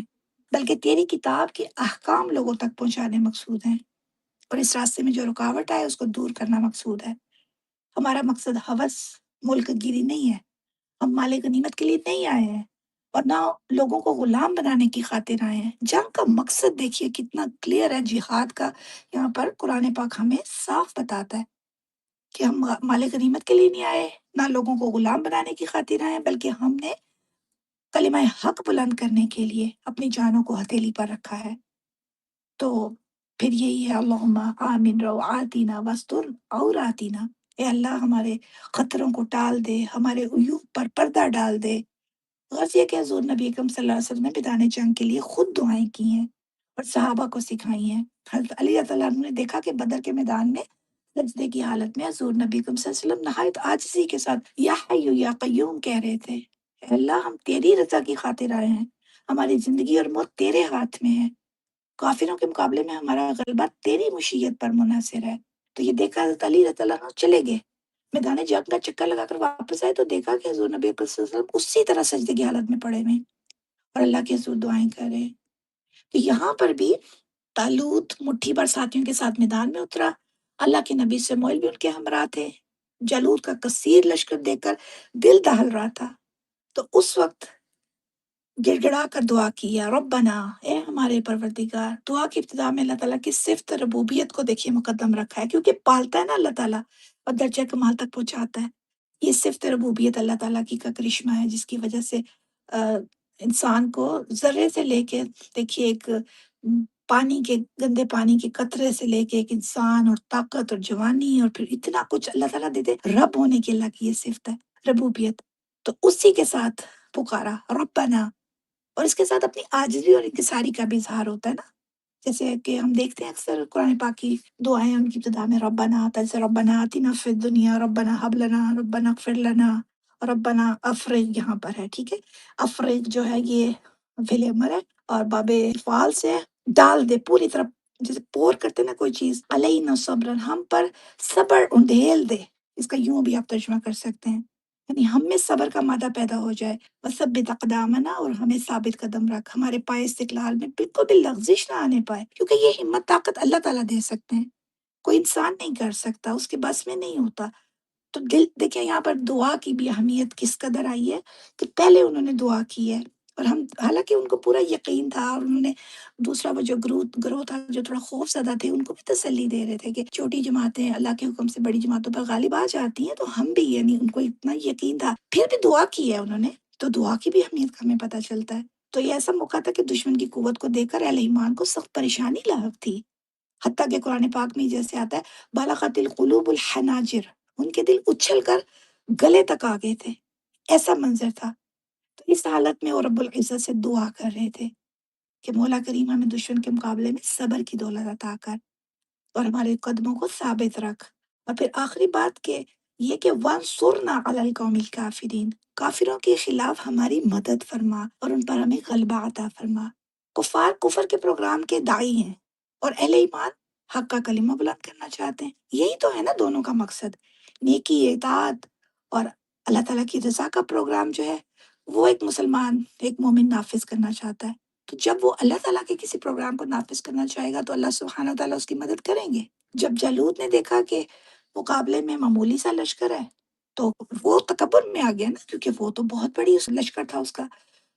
بلکہ تیری کتاب کے احکام لوگوں تک پہنچانے مقصود ہیں، اور اس راستے میں جو رکاوٹ آئے اس کو دور کرنا مقصود ہے۔ ہمارا مقصد ہوس، ملک گیری نہیں ہے۔ ہم مال غنیمت کے لیے نہیں آئے ہیں، اور نہ لوگوں کو غلام بنانے کی خاطر آئے ہیں۔ جنگ کا مقصد دیکھیے کتنا کلیئر ہے جہاد کا، یہاں پر قرآن پاک ہمیں صاف بتاتا ہے کہ ہم مال غنیمت کے لیے نہیں آئے، نہ لوگوں کو غلام بنانے کی خاطر آئے، بلکہ ہم نے کلمہ حق بلند کرنے کے لیے اپنی جانوں کو ہتھیلی پر رکھا ہے۔ تو پھر یہی ہے، اللہم آمین رو آتینا وستر اور آتینا، اے اللہ ہمارے خطروں کو ٹال دے، ہمارے عیوب پر پردہ ڈال دے۔ غرض یہ کہ حضور نبی اکرم صلی اللہ علیہ وسلم نے میدان جنگ کے لیے خود دعائیں کی ہیں اور صحابہ کو سکھائی ہیں۔ حضرت علی رضی اللہ عنہ نے دیکھا کہ بدر کے میدان میں سجدے کی حالت میں حضور نبی اکرم صلی اللہ علیہ وسلم نہایت عاجزی کے ساتھ یا حی یا قیوم کہہ رہے تھے، اے اللہ ہم تیری رضا کی خاطر آئے ہیں، ہماری زندگی اور موت تیرے ہاتھ میں ہے، کافروں کے مقابلے میں ہمارا غلبہ تیری مشیت پر منحصر ہے۔ تو یہ دیکھا حضرت علی رضی اللہ عنہ چلے گئے، میدان جنگ کا چکر لگا کر واپس آئے تو دیکھا کہ حضور نبی اکرم صلی اللہ علیہ وسلم اسی طرح سجدے کی حالت میں پڑے ہوئے ہیں اور اللہ کے حضور دعائیں کر رہے ہیں۔ تو یہاں پر بھی طالوت مٹھی بھر ساتھیوں کے ساتھ میدان میں اترا، اللہ کے نبی سموئیل بھی ان کے ہمراہ تھے، جالوت کا کثیر لشکر دیکھ کر دل دہل رہا تھا۔ تو اس وقت گڑ گڑا کر دعا کیا، ربنا، اے ہمارے پروردگار۔ دعا کی ابتدا میں اللہ تعالیٰ کی صفت ربوبیت کو دیکھیے مقدم رکھا ہے، کیونکہ پالتا ہے نا اللہ تعالیٰ اور درجہ کمال تک پہنچاتا ہے۔ یہ صفت ربوبیت اللہ تعالیٰ کی کا کرشمہ ہے، جس کی وجہ سے انسان کو ذرے سے لے کے دیکھیے ایک پانی کے گندے پانی کے قطرے سے لے کے ایک انسان اور طاقت اور جوانی اور پھر اتنا کچھ اللہ تعالیٰ دیتے۔ رب ہونے کی اللہ کی یہ صفت ہے ربوبیت، تو اسی کے ساتھ پکارا ربنا، اور اس کے ساتھ اپنی عاجزی اور انکساری کا بھی اظہار ہوتا ہے نا، جیسے کہ ہم دیکھتے ہیں اکثر قرآن پاک کی دعائیں ان کی ابتدا میں ربنا آتا ہے، جیسے ربنا آتنا فی الدنیا، ربنا حب لنا، ربنا اغفر لنا، ربنا افرغ یہاں پر ہے، ٹھیک ہے۔ افرغ جو ہے یہ فعل امر ہے اور باب فعال سے ہے، ڈال دے پوری طرح، جیسے پور کرتے نا کوئی چیز، علینا صبرن، ہم پر صبر انڈھیل دے، اس کا یوں بھی آپ ترجمہ کر سکتے ہیں، یعنی ہم میں صبر کا مادہ پیدا ہو جائے، وثبت اقدامنا، اور ہمیں ثابت قدم رکھ، ہمارے پائے استقلال میں بالکل بھی لغزش نہ آنے پائے، کیونکہ یہ ہمت طاقت اللہ تعالیٰ دے سکتے ہیں، کوئی انسان نہیں کر سکتا، اس کے بس میں نہیں ہوتا۔ تو دل دیکھیں یہاں پر دعا کی بھی اہمیت کس قدر آئی ہے کہ پہلے انہوں نے دعا کی ہے، اور ہم حالانکہ ان کو پورا یقین تھا، اور انہوں نے دوسرا وہ جو گروہ تھا جو تھوڑا خوف زدہ تھے، ان کو بھی تسلی دے رہے تھے کہ چھوٹی جماعتیں اللہ کے حکم سے بڑی جماعتوں پر غالب آ جاتی ہیں، تو ہم بھی، یعنی ان کو اتنا یقین تھا، پھر بھی دعا کی ہے انہوں نے، تو دعا کی بھی اہمیت کا ہمیں پتہ چلتا ہے۔ تو یہ ایسا موقع تھا کہ دشمن کی قوت کو دیکھ کر اہل ایمان کو سخت پریشانی لاحق تھی، حتیٰ کہ قرآن پاک میں جیسے آتا ہے بالغت القلوب الحناجر، ان کے دل اچھل کر گلے تک آ گئے تھے، ایسا منظر تھا۔ تو اس حالت میں وہ رب العزت سے دعا کر رہے تھے کہ مولا کریم ہمیں دشمن کے مقابلے میں صبر کی دولت عطا کر اور ہمارے قدموں کو ثابت رکھ، اور پھر آخری بات کہ یہ کہ وانصرنا علی القوم الکافرین، کافروں کے خلاف ہماری مدد فرما اور ان پر ہمیں غلبہ عطا فرما۔ کفار کفر کے پروگرام کے داعی ہیں اور اہل ایمان حق کا کلمہ بلند کرنا چاہتے ہیں، یہی تو ہے نا دونوں کا مقصد، نیکی، اطاعت، اور اللہ تعالیٰ کی رضا کا پروگرام جو ہے وہ ایک مسلمان، ایک مومن نافذ کرنا چاہتا ہے۔ تو جب وہ اللہ تعالیٰ کے کسی پروگرام کو نافذ کرنا چاہے گا تو اللہ سبحانہ وتعالیٰ اس کی مدد کریں گے۔ جب جالوت نے دیکھا کہ مقابلے میں معمولی سا لشکر ہے تو وہ تکبر میں آ گیا نا، کیونکہ وہ تو بہت بڑی لشکر تھا اس کا،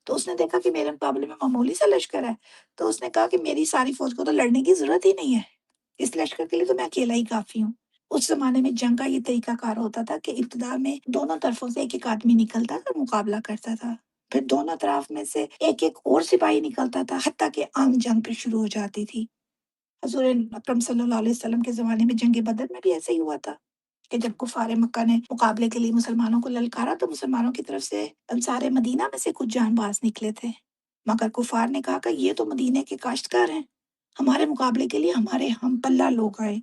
تو اس نے دیکھا کہ میرے مقابلے میں معمولی سا لشکر ہے، تو اس نے کہا کہ میری ساری فوج کو تو لڑنے کی ضرورت ہی نہیں ہے، اس لشکر کے لیے تو میں اکیلا ہی کافی ہوں۔ اس زمانے میں جنگ کا یہ طریقہ کار ہوتا تھا کہ ابتدا میں دونوں طرفوں سے ایک ایک آدمی نکلتا تھا، مقابلہ کرتا تھا، پھر دونوں طرف میں سے ایک ایک اور سپاہی نکلتا تھا، حتیٰ کہ عام جنگ پھر شروع ہو جاتی تھی۔ حضور اکرم صلی اللہ علیہ وسلم کے زمانے میں جنگ بدر میں بھی ایسا ہی ہوا تھا کہ جب کفار مکہ نے مقابلے کے لیے مسلمانوں کو للکارا تو مسلمانوں کی طرف سے انصار مدینہ میں سے کچھ جان باز نکلے تھے، مگر کفار نے کہا کہ یہ تو مدینے کے کاشتکار ہیں، ہمارے مقابلے کے لیے ہمارے ہم پلہ لوگ آئے،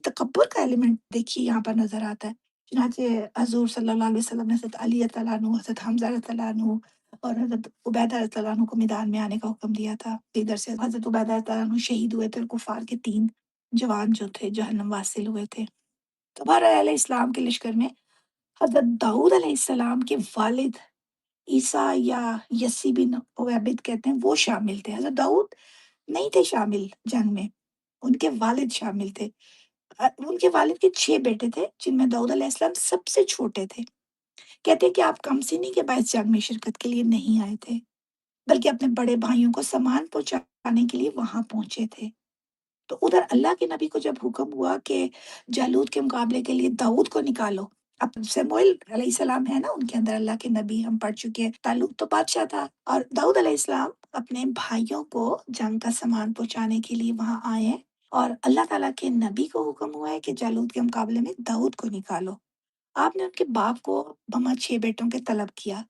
تکبر کا ایلیمنٹ دیکھیے یہاں پر نظر آتا ہے۔ چنانچہ حضور صلی اللہ علیہ وسلم نے حضرت علی رضی اللہ عنہ، حضرت حمزہ رضی اللہ عنہ اور حضرت عبیدہ رضی اللہ عنہ کو میدان میں آنے کا حکم دیا تھا۔ ادھر سے حضرت عبیدہ رضی اللہ عنہ شہید ہوئے تھے اور کفار کے 3 جوان جو تھے جہنم واصل ہوئے تھے۔ تو بہرحال علیہ السلام کے لشکر میں حضرت داؤد علیہ السلام کے والد عیسیٰ یا یسی بن عبید کہتے ہیں وہ شامل تھے۔ حضرت داؤد نہیں تھے شامل جنگ میں، ان کے والد شامل تھے۔ ان کے والد کے 6 بیٹے تھے جن میں داؤد علیہ السلام سب سے چھوٹے تھے۔ کہتے ہیں کہ آپ کم سنی کے باعث جنگ میں شرکت کے لیے نہیں آئے تھے، بلکہ اپنے بڑے بھائیوں کو سامان پہنچانے کے لیے وہاں پہنچے تھے۔ تو ادھر اللہ کے نبی کو جب حکم ہوا کہ جالوت کے مقابلے کے لیے داؤد کو نکالو، اب سموئیل علیہ السلام ہے نا ان کے اندر، اللہ کے نبی ہم پڑھ چکے ہیں، طالوت تو بادشاہ تھا اور داؤد علیہ السلام اپنے بھائیوں کو جنگ کا سامان پہنچانے کے لیے وہاں آئے ہیں، اور اللہ تعالیٰ کے نبی کو حکم ہوا ہے کہ جالوت کے مقابلے میں داؤد کو نکالو۔ آپ نے ان کے باپ کو بما 6 بیٹوں کے طلب کیا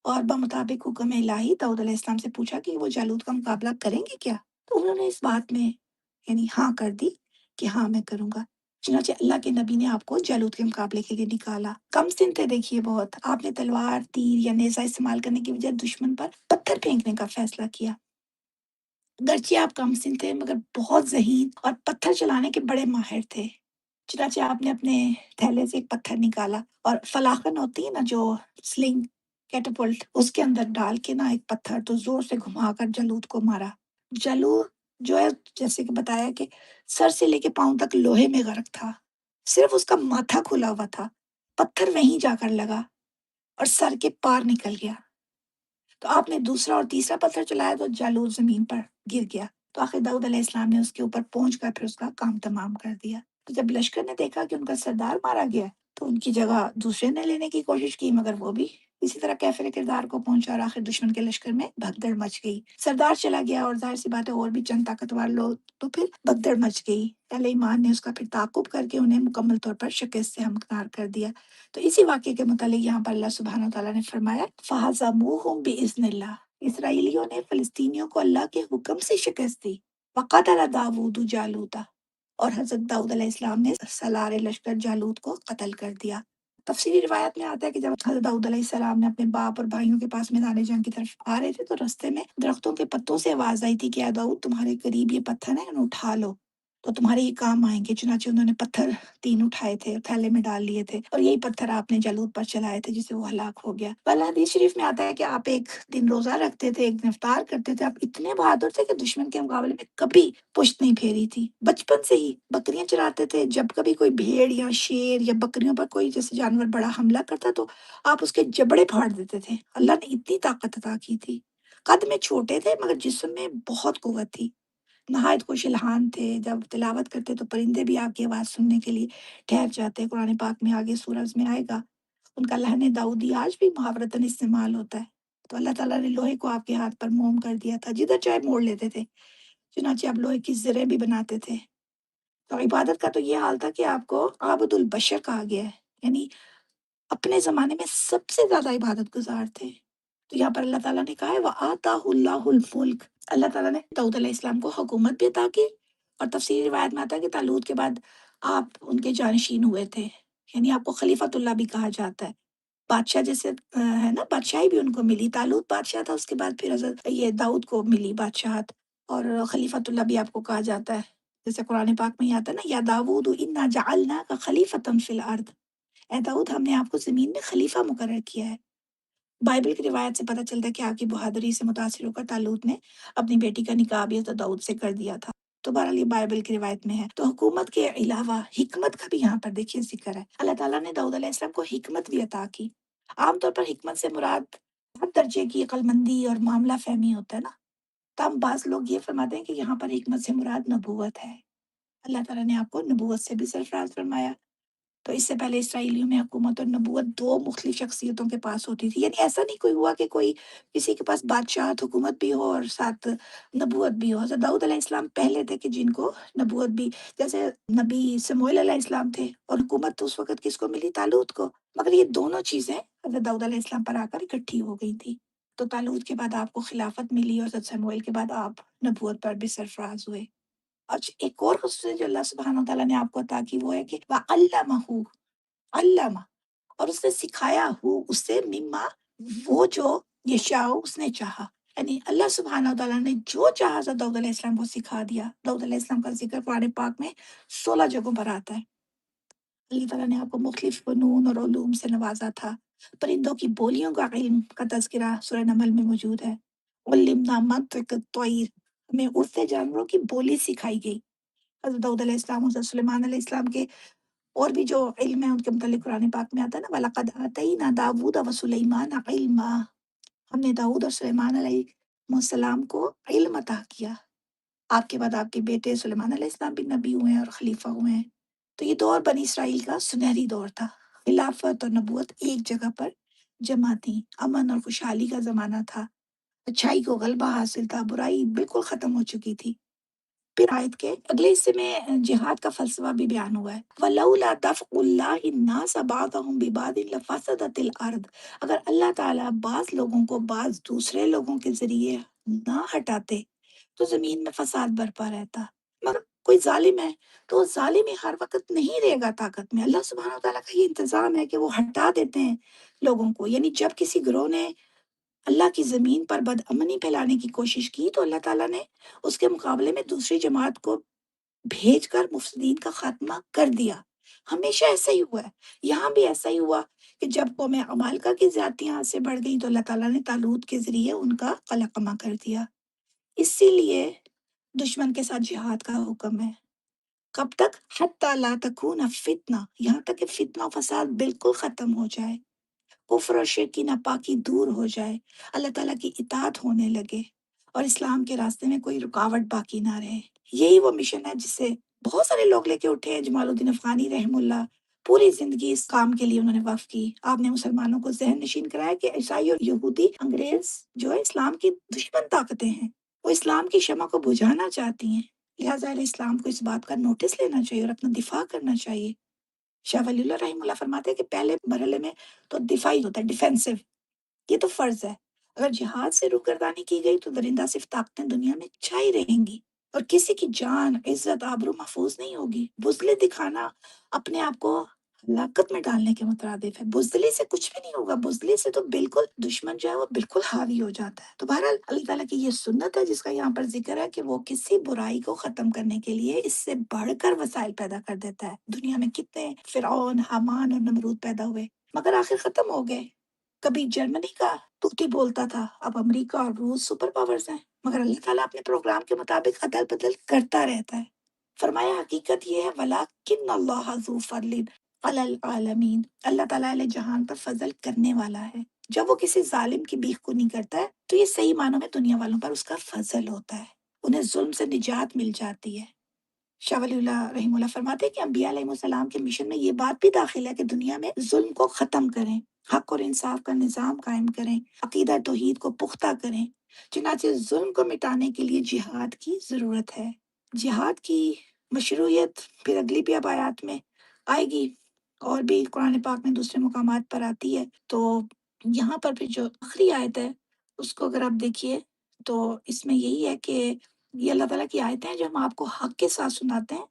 اور بمطابق حکم الہی داؤد علیہ السلام سے پوچھا کہ وہ جالوت کا مقابلہ کریں گے کیا؟ تو انہوں نے اس بات میں یعنی ہاں کر دی کہ ہاں میں کروں گا۔ چنانچہ اللہ کے نبی نے آپ کو جالوت کے مقابلے کے لیے نکالا۔ کم سن تھے دیکھیے بہت، آپ نے تلوار، تیر یا نیزہ استعمال کرنے کی بجائے دشمن پر پتھر پھینکنے کا فیصلہ کیا۔ گرچہ آپ کم سن تھے مگر بہت ذہین اور پتھر چلانے کے بڑے ماہر تھے۔ چنانچہ آپ نے اپنے تھیلے سے ایک پتھر نکالا اور فلاخن ہوتی ہے نا جو سلنگ کیٹاپلٹ، اس کے اندر ڈال کے نا ایک پتھر تو زور سے گھما کر جالوت کو مارا۔ جالوت جو ہے جیسے کہ بتایا کہ سر سے لے کے پاؤں تک لوہے میں غرق تھا، صرف اس کا ماتھا کھلا ہوا تھا، پتھر وہیں جا کر لگا اور سر کے پار نکل گیا۔ تو آپ نے دوسرا اور تیسرا پتھر چلایا تو جالوت زمین پر گر گیا۔ تو آخر داؤد علیہ السلام نے اس کے اوپر پہنچ کر پھر اس کا کام تمام کر دیا۔ تو جب لشکر نے دیکھا کہ ان کا سردار مارا گیا تو ان کی جگہ دوسرے نے لینے کی کوشش کی، مگر وہ بھی اسی طرح کیفر کردار کو پہنچا اور آخر دشمن کے لشکر میں بھگدڑ مچ گئی۔ سردار چلا گیا اور ظاہر سی بات ہے اور بھی چند طاقتور لوگ، تو پھر بھگدڑ مچ گئی۔ اہل ایمان نے اس کا پھر تعاقب کر کے انہیں مکمل طور پر شکست سے ہمکنار کر دیا۔ تو اسی واقعے کے متعلق یہاں پر اللہ سبحانہ وتعالیٰ نے فرمایا فَهَزَمُوهُم بِإِذْنِ اللَّهِ، اسرائیلیوں نے فلسطینیوں کو اللہ کے حکم سے شکست دی۔ وَقَتَلَ دَاوُودُ جَالُوتَ، اور حضرت داؤد علیہ السلام نے سالار لشکر جالوت کو قتل کر دیا۔ تفسیری روایت میں آتا ہے کہ جب حضرت داؤد علیہ السلام نے اپنے باپ اور بھائیوں کے پاس میدان جنگ کی طرف آ رہے تھے تو رستے میں درختوں کے پتوں سے آواز آئی تھی کہ اے داؤد تمہارے قریب یہ پتھر ہیں، انہیں اٹھا لو تو تمہارے یہ کام آئیں گے۔ چنانچہ انہوں نے پتھر 3 اٹھائے تھے، تھیلے میں ڈال لیے تھے، اور یہی پتھر آپ نے جالوت پر چلائے تھے جس سے وہ ہلاک ہو گیا۔ بلکہ حدیث شریف میں آتا ہے کہ آپ ایک دن روزہ رکھتے تھے، ایک دن افطار کرتے تھے، آپ اتنے بہادر تھے کہ دشمن کے مقابلے میں کبھی پشت نہیں پھیری تھی۔ بچپن سے ہی بکریاں چراتے تھے، جب کبھی کوئی بھیڑ یا شیر یا بکریوں پر کوئی جیسے جانور بڑا حملہ کرتا تو آپ اس کے جبڑے پھاڑ دیتے تھے۔ اللہ نے اتنی طاقت عطا کی تھی۔ قد میں چھوٹے تھے مگر جسم میں بہت قوت تھی، نہایت خوش الحان تھے۔ جب تلاوت کرتے تو پرندے بھی آپ کی آواز سننے کے لیے ٹھہر جاتے۔ قرآن پاک میں آگے سورج میں آئے گا ان کا لہن داؤدی آج بھی محاورتاً استعمال ہوتا ہے۔ تو اللہ تعالیٰ نے لوہے کو آپ کے ہاتھ پر موم کر دیا تھا، جدھر چاہے موڑ لیتے تھے، چنانچہ آپ لوہے کی زریں بھی بناتے تھے۔ تو عبادت کا تو یہ حال تھا کہ آپ کو عابد البشر کہا گیا ہے، یعنی اپنے زمانے میں سب سے زیادہ عبادت گزار تھے۔ تو یہاں پر اللہ تعالیٰ نے کہا ہے وَآتَاهُ اللَّهُ الْمُلْكَ، اللہ تعالیٰ نے داؤد علیہ السلام کو حکومت بھی عطا کی، اور تفسیری روایت میں آتا ہے کہ طالوت کے بعد آپ ان کے جانشین ہوئے تھے، یعنی آپ کو خلیفۃ اللہ بھی کہا جاتا ہے۔ بادشاہ جیسے ہے نا، بادشاہی بھی ان کو ملی، طالوت بادشاہ تھا، اس کے بعد پھر حضرت یہ داؤد کو ملی بادشاہت، اور خلیفۃ اللہ بھی آپ کو کہا جاتا ہے۔ جیسے قرآن پاک میں یہ آتا ہے نا یا داؤد انا جعلناک خلیفۃ فی الارض، اے داؤد ہم نے آپ کو زمین میں خلیفہ مقرر کیا ہے۔ بائبل کی روایت سے پتہ چلتا ہے کہ آپ کی بہادری سے متاثر ہو کر طالوت نے اپنی بیٹی کا نکاح بھی حضرت داؤد سے کر دیا تھا۔ تو بہرحال یہ بائبل کی روایت میں ہے۔ تو حکومت کے علاوہ حکمت کا بھی یہاں پر دیکھیے ذکر ہے۔ اللہ تعالیٰ نے داؤد علیہ السلام کو حکمت بھی عطا کی۔ عام طور پر حکمت سے مراد ہر درجے کی عقل مندی اور معاملہ فہمی ہوتا ہے نا، تاہم بعض لوگ یہ فرماتے ہیں کہ یہاں پر حکمت سے مراد نبوت ہے۔ اللہ تعالیٰ نے آپ کو نبوت سے بھی سرفراز فرمایا۔ تو اس سے پہلے اسرائیلیوں میں حکومت اور نبوت 2 مختلف شخصیتوں کے پاس ہوتی تھی، یعنی ایسا نہیں کوئی ہوا کہ کوئی کسی کے پاس بادشاہت حکومت بھی ہو اور ساتھ نبوت بھی ہو۔ حضرت داؤد علیہ السلام پہلے تھے کہ جن کو نبوت بھی، جیسے نبی سموئیل علیہ السلام تھے اور حکومت تو اس وقت کس کو ملی؟ طالوت کو، مگر یہ دونوں چیزیں حضرت داؤد علیہ السلام پر آ کر اکٹھی ہو گئی تھی۔ تو طالوت کے بعد آپ کو خلافت ملی اور حضرت سموئیل کے بعد آپ نبوت پر بھی سرفراز ہوئے۔ اور ایک اور خصوصیت جو اللہ سبحانہ و تعالیٰ نے آپ کو عطا کی وہ ہے کہ وَعَلَّمَهُ، علّمہ، اور اس نے سکھایا ہو اسے مما، وہ جو یشاء اس نے چاہا، یعنی اللہ سبحانہ و تعالیٰ نے جو چاہا تھا داؤد علیہ السلام کو سکھا دیا۔ داؤد علیہ السلام کا ذکر قرآن پاک میں 16 جگہوں پر آتا ہے۔ اللہ تعالیٰ نے آپ کو مختلف فنون اور علوم سے نوازا تھا۔ پرندوں کی بولیوں کا علم کا تذکرہ سورہ نمل میں موجود ہے۔ علمنا منطق الطیر، ہمیں اڑتے جانوروں کی بولی سکھائی گئی۔ حضرت داؤد علیہ السلام، حضرت سلیمان علیہ السلام کے اور بھی جو علم ہے ان کے متعلق قرآن پاک میں آتا ہے نا، وَلَقَدْ آتَيْنَا دَاوُودَ وَسُلَيْمَانَ عِلْمًا، ہم نے داؤد اور سلیمان علیہ السلام کو علم عطا کیا۔ آپ کے بعد آپ کے بیٹے سلیمان علیہ السلام بھی نبی ہوئے ہیں اور خلیفہ ہوئے ہیں۔ تو یہ دور بنی اسرائیل کا سنہری دور تھا۔ خلافت اور نبوت ایک جگہ پر جمع تھی، امن اور خوشحالی کا زمانہ تھا، اچھائی کو غلبہ حاصل تھا، برائی بالکل ختم ہو چکی تھی۔ پھر آیت کے اگلے حصے میں جہاد کا فلسفہ بھی بیان ہوا ہے۔ وَلَوْلَا دَفْعُ اللَّهِ النَّاسَ بَعْضَهُم بِبَعْضٍ لَفَسَدَتِ الْأَرْض، اگر اللہ تعالیٰ بعض لوگوں کو بعض دوسرے لوگوں کے ذریعے نہ ہٹاتے تو زمین میں فساد برپا رہتا۔ مگر کوئی ظالم ہے تو وہ ظالم ہی ہر وقت نہیں رہے گا طاقت میں۔ اللہ سبحانہ وتعالیٰ کا یہ انتظام ہے کہ وہ ہٹا دیتے ہیں لوگوں کو، یعنی جب کسی گروہ نے اللہ کی زمین پر بدامنی پھیلانے کی کوشش کی تو اللہ تعالیٰ نے اس کے مقابلے میں دوسری جماعت کو بھیج کر مفسدین کا خاتمہ کر دیا۔ ہمیشہ ایسا ہی ہوا ہے، یہاں بھی ایسا ہی ہوا کہ جب قوم عمالقہ کی زیادتیاں سے بڑھ گئیں تو اللہ تعالیٰ نے طالوت کے ذریعے ان کا قلقمہ کر دیا۔ اسی لیے دشمن کے ساتھ جہاد کا حکم ہے۔ کب تک؟ حتی لا تکون فتنہ، یہاں تک کہ فتنہ و فساد بالکل ختم ہو جائے، کفر اور شرک کی ناپاکی دور ہو جائے، اللہ تعالیٰ کی اطاعت ہونے لگے اور اسلام کے راستے میں کوئی رکاوٹ باقی نہ رہے۔ یہی وہ مشن ہے جسے بہت سارے لوگ لے کے اٹھے ہیں۔ جمال الدین افغانی رحم اللہ پوری زندگی اس کام کے لیے انہوں نے وقف کی۔ آپ نے مسلمانوں کو ذہن نشین کرایا کہ عیسائی اور یہودی انگریز جو ہے اسلام کی دشمن طاقتیں ہیں، وہ اسلام کی شمع کو بجھانا چاہتی ہیں، لہٰذا اہل اسلام کو اس بات کا نوٹس لینا چاہیے اور اپنا دفاع کرنا چاہیے۔ شاہ ولی اللہ رحمہ اللہ فرماتے ہیں کہ پہلے مرحلے میں تو دفاعی ہوتا ہے، ڈیفینسو، یہ تو فرض ہے۔ اگر جہاد سے روگردانی کی گئی تو درندہ صرف طاقتیں دنیا میں چھائی رہیں گی اور کسی کی جان، عزت، آبرو محفوظ نہیں ہوگی۔ بزدلی دکھانا اپنے آپ کو ہلاکت میں ڈالنے کے مترادف ہے۔ بزدلی سے کچھ بھی نہیں ہوگا، بزدلی سے تو بالکل دشمن جو ہے وہ بالکل حاوی ہو جاتا ہے۔ تو بہرحال اللہ تعالیٰ کی یہ سنت ہے جس کا یہاں پر ذکر ہے کہ وہ کسی برائی کو ختم کرنے کے لیے اس سے بڑھ کر وسائل پیدا کر دیتا ہے۔ دنیا میں کتنے فرعون، حامان اور نمرود پیدا ہوئے مگر آخر ختم ہو گئے۔ کبھی جرمنی کا توتی بولتا تھا، اب امریکہ اور روس سپر پاورز ہیں، مگر اللہ تعالیٰ اپنے پروگرام کے مطابق عدل بدل کرتا رہتا ہے۔ فرمایا حقیقت یہ ہے وَلَٰكِنَّ اللَّهَ ذُو فَضْلٍ عَلَى الْعَالَمِينَ، اللہ تعالیٰ علیہ جہان پر فضل کرنے والا ہے۔ جب وہ کسی ظالم کی بیخ کو نہیں کرتا ہے تو یہ صحیح معنوں میں دنیا والوں پر اس کا فضل ہوتا ہے، انہیں ظلم سے نجات مل جاتی ہے۔ شاہ ولی اللہ رحمہ اللہ فرماتے ہیں کہ انبیاء علیہ السلام کے مشن میں یہ بات بھی داخل ہے کہ دنیا میں ظلم کو ختم کریں، حق اور انصاف کا نظام قائم کریں، عقیدہ توحید کو پختہ کریں۔ چنانچہ ظلم کو مٹانے کے لیے جہاد کی ضرورت ہے۔ جہاد کی مشروعیت پھر اگلی بھی اب آیات میں آئے گی اور بھی قرآن پاک میں دوسرے مقامات پر آتی ہے۔ تو یہاں پر پھر جو آخری آیت ہے اس کو اگر آپ دیکھیے تو اس میں یہی ہے کہ یہ اللہ تعالیٰ کی آیتیں ہیں جو ہم آپ کو حق کے ساتھ سناتے ہیں،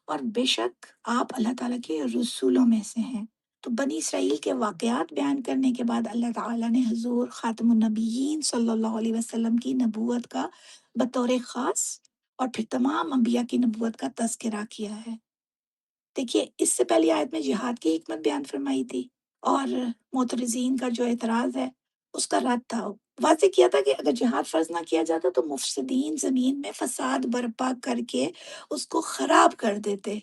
اور بے شک آپ اللہ تعالیٰ کے رسولوں میں سے ہیں۔ تو بنی اسرائیل کے واقعات بیان کرنے کے بعد اللہ تعالیٰ نے حضور خاتم النبیین صلی اللہ علیہ وسلم کی نبوت کا بطور خاص اور پھر تمام انبیاء کی نبوت کا تذکرہ کیا ہے۔ دیکھیے اس سے پہلی آیت میں جہاد کی حکمت بیان فرمائی تھی اور معترضین کا جو اعتراض ہے اس کا رد تھا، واضح کیا تھا کہ اگر جہاد فرض نہ کیا جاتا تو مفسدین زمین میں فساد برپا کر کے اس کو خراب کر دیتے۔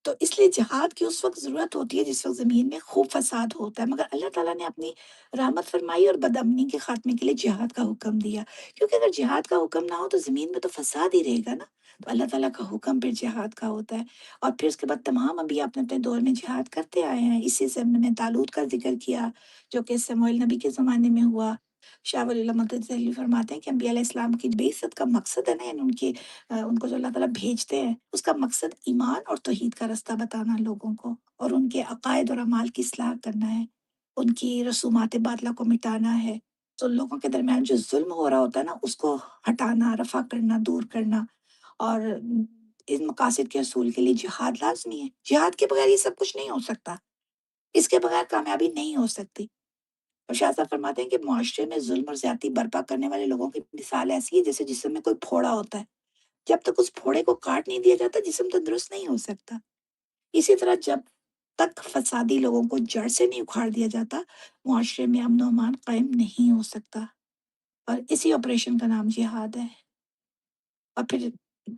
تو اس لیے جہاد کی اس وقت ضرورت ہوتی ہے جس وقت زمین میں خوب فساد ہوتا ہے، مگر اللہ تعالیٰ نے اپنی رحمت فرمائی اور بدامنی کے خاتمے کے لیے جہاد کا حکم دیا، کیونکہ اگر جہاد کا حکم نہ ہو تو زمین میں تو فساد ہی رہے گا نا۔ تو اللہ تعالیٰ کا حکم پھر جہاد کا ہوتا ہے، اور پھر اس کے بعد تمام انبیاء اپنے اپنے دور میں جہاد کرتے آئے ہیں۔ اسی سے ہم نے طالوت کا ذکر کیا جو کہ سموئیل نبی کے زمانے میں ہوا۔ شاہ ولی اللہ مدد فرماتے ہیں کہ انبیاء علیہ السلام کی بعثت کا مقصد ہے نا، یعنی ان کو جو اللہ تعالیٰ بھیجتے ہیں اس کا مقصد ایمان اور توحید کا راستہ بتانا لوگوں کو، اور ان کے عقائد اور اعمال کی اصلاح کرنا ہے، ان کی رسومات باطلہ کو مٹانا ہے، تو لوگوں کے درمیان جو ظلم ہو رہا ہوتا ہے نا اس کو ہٹانا، رفع کرنا، دور کرنا، اور ان مقاصد کے حصول کے لیے جہاد لازمی ہے۔ جہاد کے بغیر یہ سب کچھ نہیں ہو سکتا، اس کے بغیر کامیابی نہیں ہو سکتی۔ اور شاہ صاحب فرماتے ہیں کہ معاشرے میں ظلم اور زیادتی برپا کرنے والے لوگوں کی مثال ایسی ہے جیسے جسم میں کوئی پھوڑا ہوتا ہے، جب تک اس پھوڑے کو کاٹ نہیں دیا جاتا جسم تندرست نہیں ہو سکتا۔ اسی طرح جب تک فسادی لوگوں کو جڑ سے نہیں اکھاڑ دیا جاتا، معاشرے میں امن و امان قائم نہیں ہو سکتا۔ اور اسی آپریشن کا نام جہاد ہے۔ اور پھر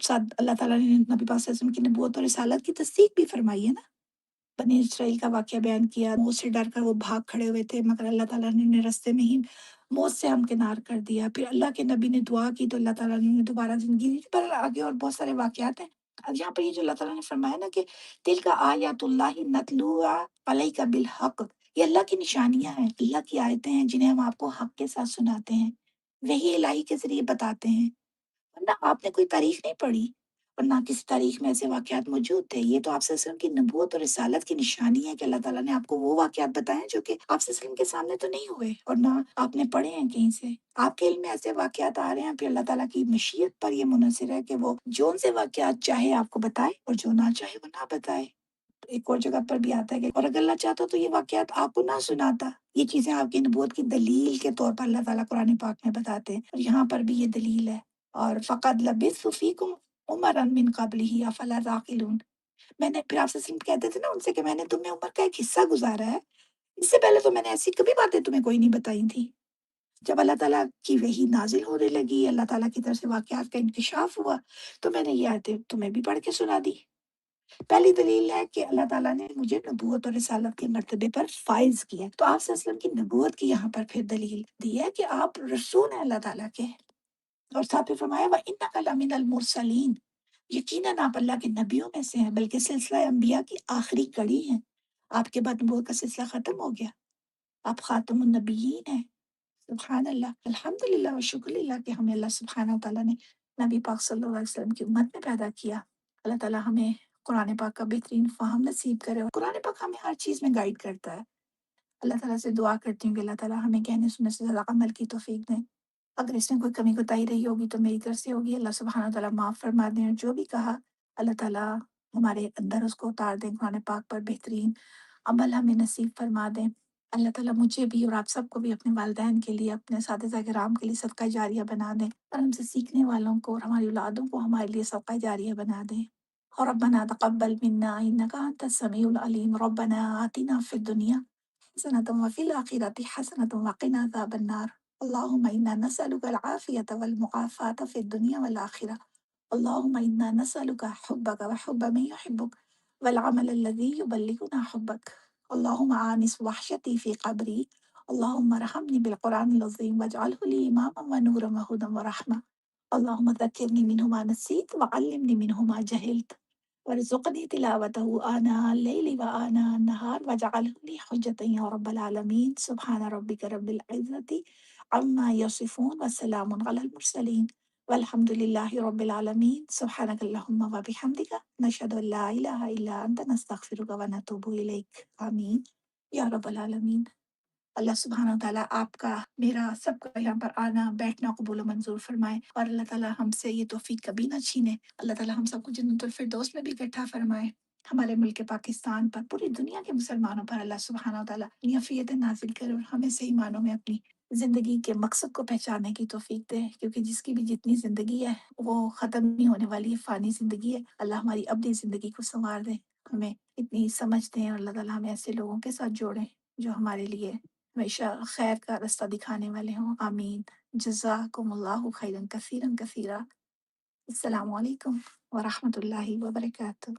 ساتھ اللہ تعالیٰ نے نبی پاک صلی اللہ علیہ وسلم کی نبوت اور رسالت کی تصدیق بھی فرمائی ہے نا۔ بنی اسرائیل کا واقعہ بیان کیا، موت سے ڈر کر وہ بھاگ کھڑے ہوئے تھے، مگر اللہ تعالیٰ نے انہیں رستے میں ہی موت سے ہمکنار کر دیا۔ پھر اللہ کے نبی نے دعا کی تو اللہ تعالیٰ نے انہیں دوبارہ زندگی دی۔ پر آگے اور بہت سارے واقعات ہیں۔ اب یہاں پر یہ جو اللہ تعالیٰ نے فرمایا نا کہ دل کا آیات اللہ نتلوہا علیک بالحق، یہ اللہ کی نشانیاں ہیں، اللہ کی آیتیں ہیں جنہیں ہم آپ کو حق کے ساتھ سناتے ہیں، وہی الہی کے ذریعے بتاتے ہیں۔ ورنہ آپ نے کوئی تاریخ نہیں پڑھی، اور نہ کسی تاریخ میں ایسے واقعات موجود تھے۔ یہ تو آپ صلی اللہ علیہ وسلم کی نبوت اور رسالت کی نشانی ہے کہ اللہ تعالیٰ نے آپ کو وہ واقعات بتائے ہیں جو کہ آپ صلی اللہ علیہ وسلم کے سامنے تو نہیں ہوئے اور نہ آپ نے پڑھے ہیں کہیں سے۔ آپ کے علم میں ایسے واقعات آ رہے ہیں، پھر اللہ تعالیٰ کی مشیت پر یہ منحصر ہے کہ وہ جو سے واقعات چاہے آپ کو بتائے اور جو نہ چاہے وہ نہ بتائے۔ ایک اور جگہ پر بھی آتا ہے کہ اور اگر اللہ چاہتا تو یہ واقعات آپ کو نہ سناتا۔ یہ چیزیں آپ کی نبوت کی دلیل کے طور پر اللہ تعالیٰ قرآن پاک میں بتاتے ہیں، اور یہاں پر بھی یہ دلیل ہے۔ اور فقد لبثت فیکم عمرا من قبلہ افلا تعقلون، میں نے پھر آپ سے کہتے تھے نا ان سے کہ میں نے تم میں عمر کا ایک حصہ گزارا ہے، اس سے پہلے تو میں نے ایسی کبھی باتیں تمہیں کوئی نہیں بتائی تھی۔ جب اللہ تعالیٰ کی وحی نازل ہونے لگی، اللہ تعالیٰ کی طرف سے واقعات کا انکشاف ہوا، تو میں نے یہ آیتیں تمہیں بھی پڑھ کے سنا دی۔ پہلی دلیل ہے کہ اللہ تعالیٰ نے مجھے نبوت اور رسالت کے مرتبے پر فائز کیا، تو آپ صلی اللہ علیہ وسلم کی نبوت کی یہاں پر پھر دلیل دی ہے کہ آپ رسول ہیں اللہ تعالیٰ کے۔ اور ساتھ میں فرمایا وَإِنَّكَ لَمِنَ الْمُرْسَلِينَ، یقیناً آپ اللہ کے نبیوں میں سے ہیں، بلکہ سلسلہ انبیاء کی آخری کڑی ہیں۔ آپ کے بعد نبوت کا سلسلہ ختم ہو گیا، آپ خاتم النبیین ہیں۔ سبحان اللہ، الحمدللہ و شکر للہ کہ ہمیں اللہ سبحانہ و تعالیٰ نے نبی پاک صلی اللہ علیہ وسلم کی امت میں پیدا کیا۔ اللہ تعالیٰ ہمیں قرآن پاک کا بہترین فہم نصیب کرے، اور قرآن پاک ہمیں ہر چیز میں گائیڈ کرتا ہے۔ اللہ تعالیٰ سے دعا کرتی ہوں کہ اللہ تعالیٰ ہمیں کہنے سننے سے زیادہ عمل کی توفیق دیں۔ اگر اس میں کوئی کمی کوتاہی رہی ہوگی تو میری طرف سے ہوگی، اللہ سبحانہ تعالیٰ معاف فرما دیں، اور جو بھی کہا اللہ تعالیٰ ہمارے اندر اس کو اتار دیں، قرآن پاک پر بہترین عمل ہمیں نصیب فرما دیں۔ اللہ تعالیٰ مجھے بھی اور آپ سب کو بھی اپنے والدین کے لیے، اپنے اساتذہ کرام کے لیے صدقہ جاریہ بنا دیں، اور ہم سے سیکھنے والوں کو اور ہماری اولادوں کو ہمارے لیے صدقہ جاریہ بنا دیں۔ اور ربنا تقبل منا انک انت السمیع العلیم، ربنا آتنا فی الدنیا حسنۃ وفی الآخرۃ حسنۃ وقنا عذاب النار، اللهم إنا نسألك العافية والمعافاة في الدنيا والآخرة، اللهم إنا نسألك حبك وحب من يحبك والعمل الذي يبلغنا حبك، اللهم آنس وحشتي في قبري، اللهم ارحمني بالقرآن العظيم واجعله لي إماما ونورا وهدى ورحمة، اللهم ذكرني منه ما نسيت وعلمني منه ما جهلت، وارزقني تلاوته آناء الليل وآناء النهار واجعله لي حجة يا رب العالمين، سبحان ربك رب العزة عما يصفون وسلام على المرسلين والحمد لله رب العالمين، سبحانك اللهم وبحمدك نشهد أن لا إله إلا أنت نستغفرك ونتوب إليك، آمين یا رب العالمین۔ اللہ سبحانہ و تعالیٰ آپ کا میرا سب کا یہاں پر آنا بیٹھنا قبول و منظور فرمائے، اور اللہ تعالیٰ ہم سے یہ توفیق کبھی نہ چھینے۔ اللہ تعالیٰ ہم سب کو جنت الفردوس میں بھی اکٹھا فرمائے۔ ہمارے ملک پاکستان پر، پوری دنیا کے مسلمانوں پر اللہ سبحانہ و تعالیٰ اپنی عافیت نازل کرے، اور ہمیں صحیح معنوں میں اپنی زندگی کے مقصد کو پہچاننے کی توفیق دے، کیونکہ جس کی بھی جتنی زندگی ہے وہ ختم نہیں ہونے والی ہے، فانی زندگی ہے۔ اللہ ہماری ابدی زندگی کو سنوار دے، ہمیں اتنی سمجھ دیں، اور اللہ تعالیٰ ہمیں ایسے لوگوں کے ساتھ جوڑیں جو ہمارے لیے ہمیشہ خیر کا راستہ دکھانے والے ہوں، آمین۔ جزاکم اللہ خیرا کثیرا کثیرا۔ السلام علیکم ورحمۃ اللہ وبرکاتہ۔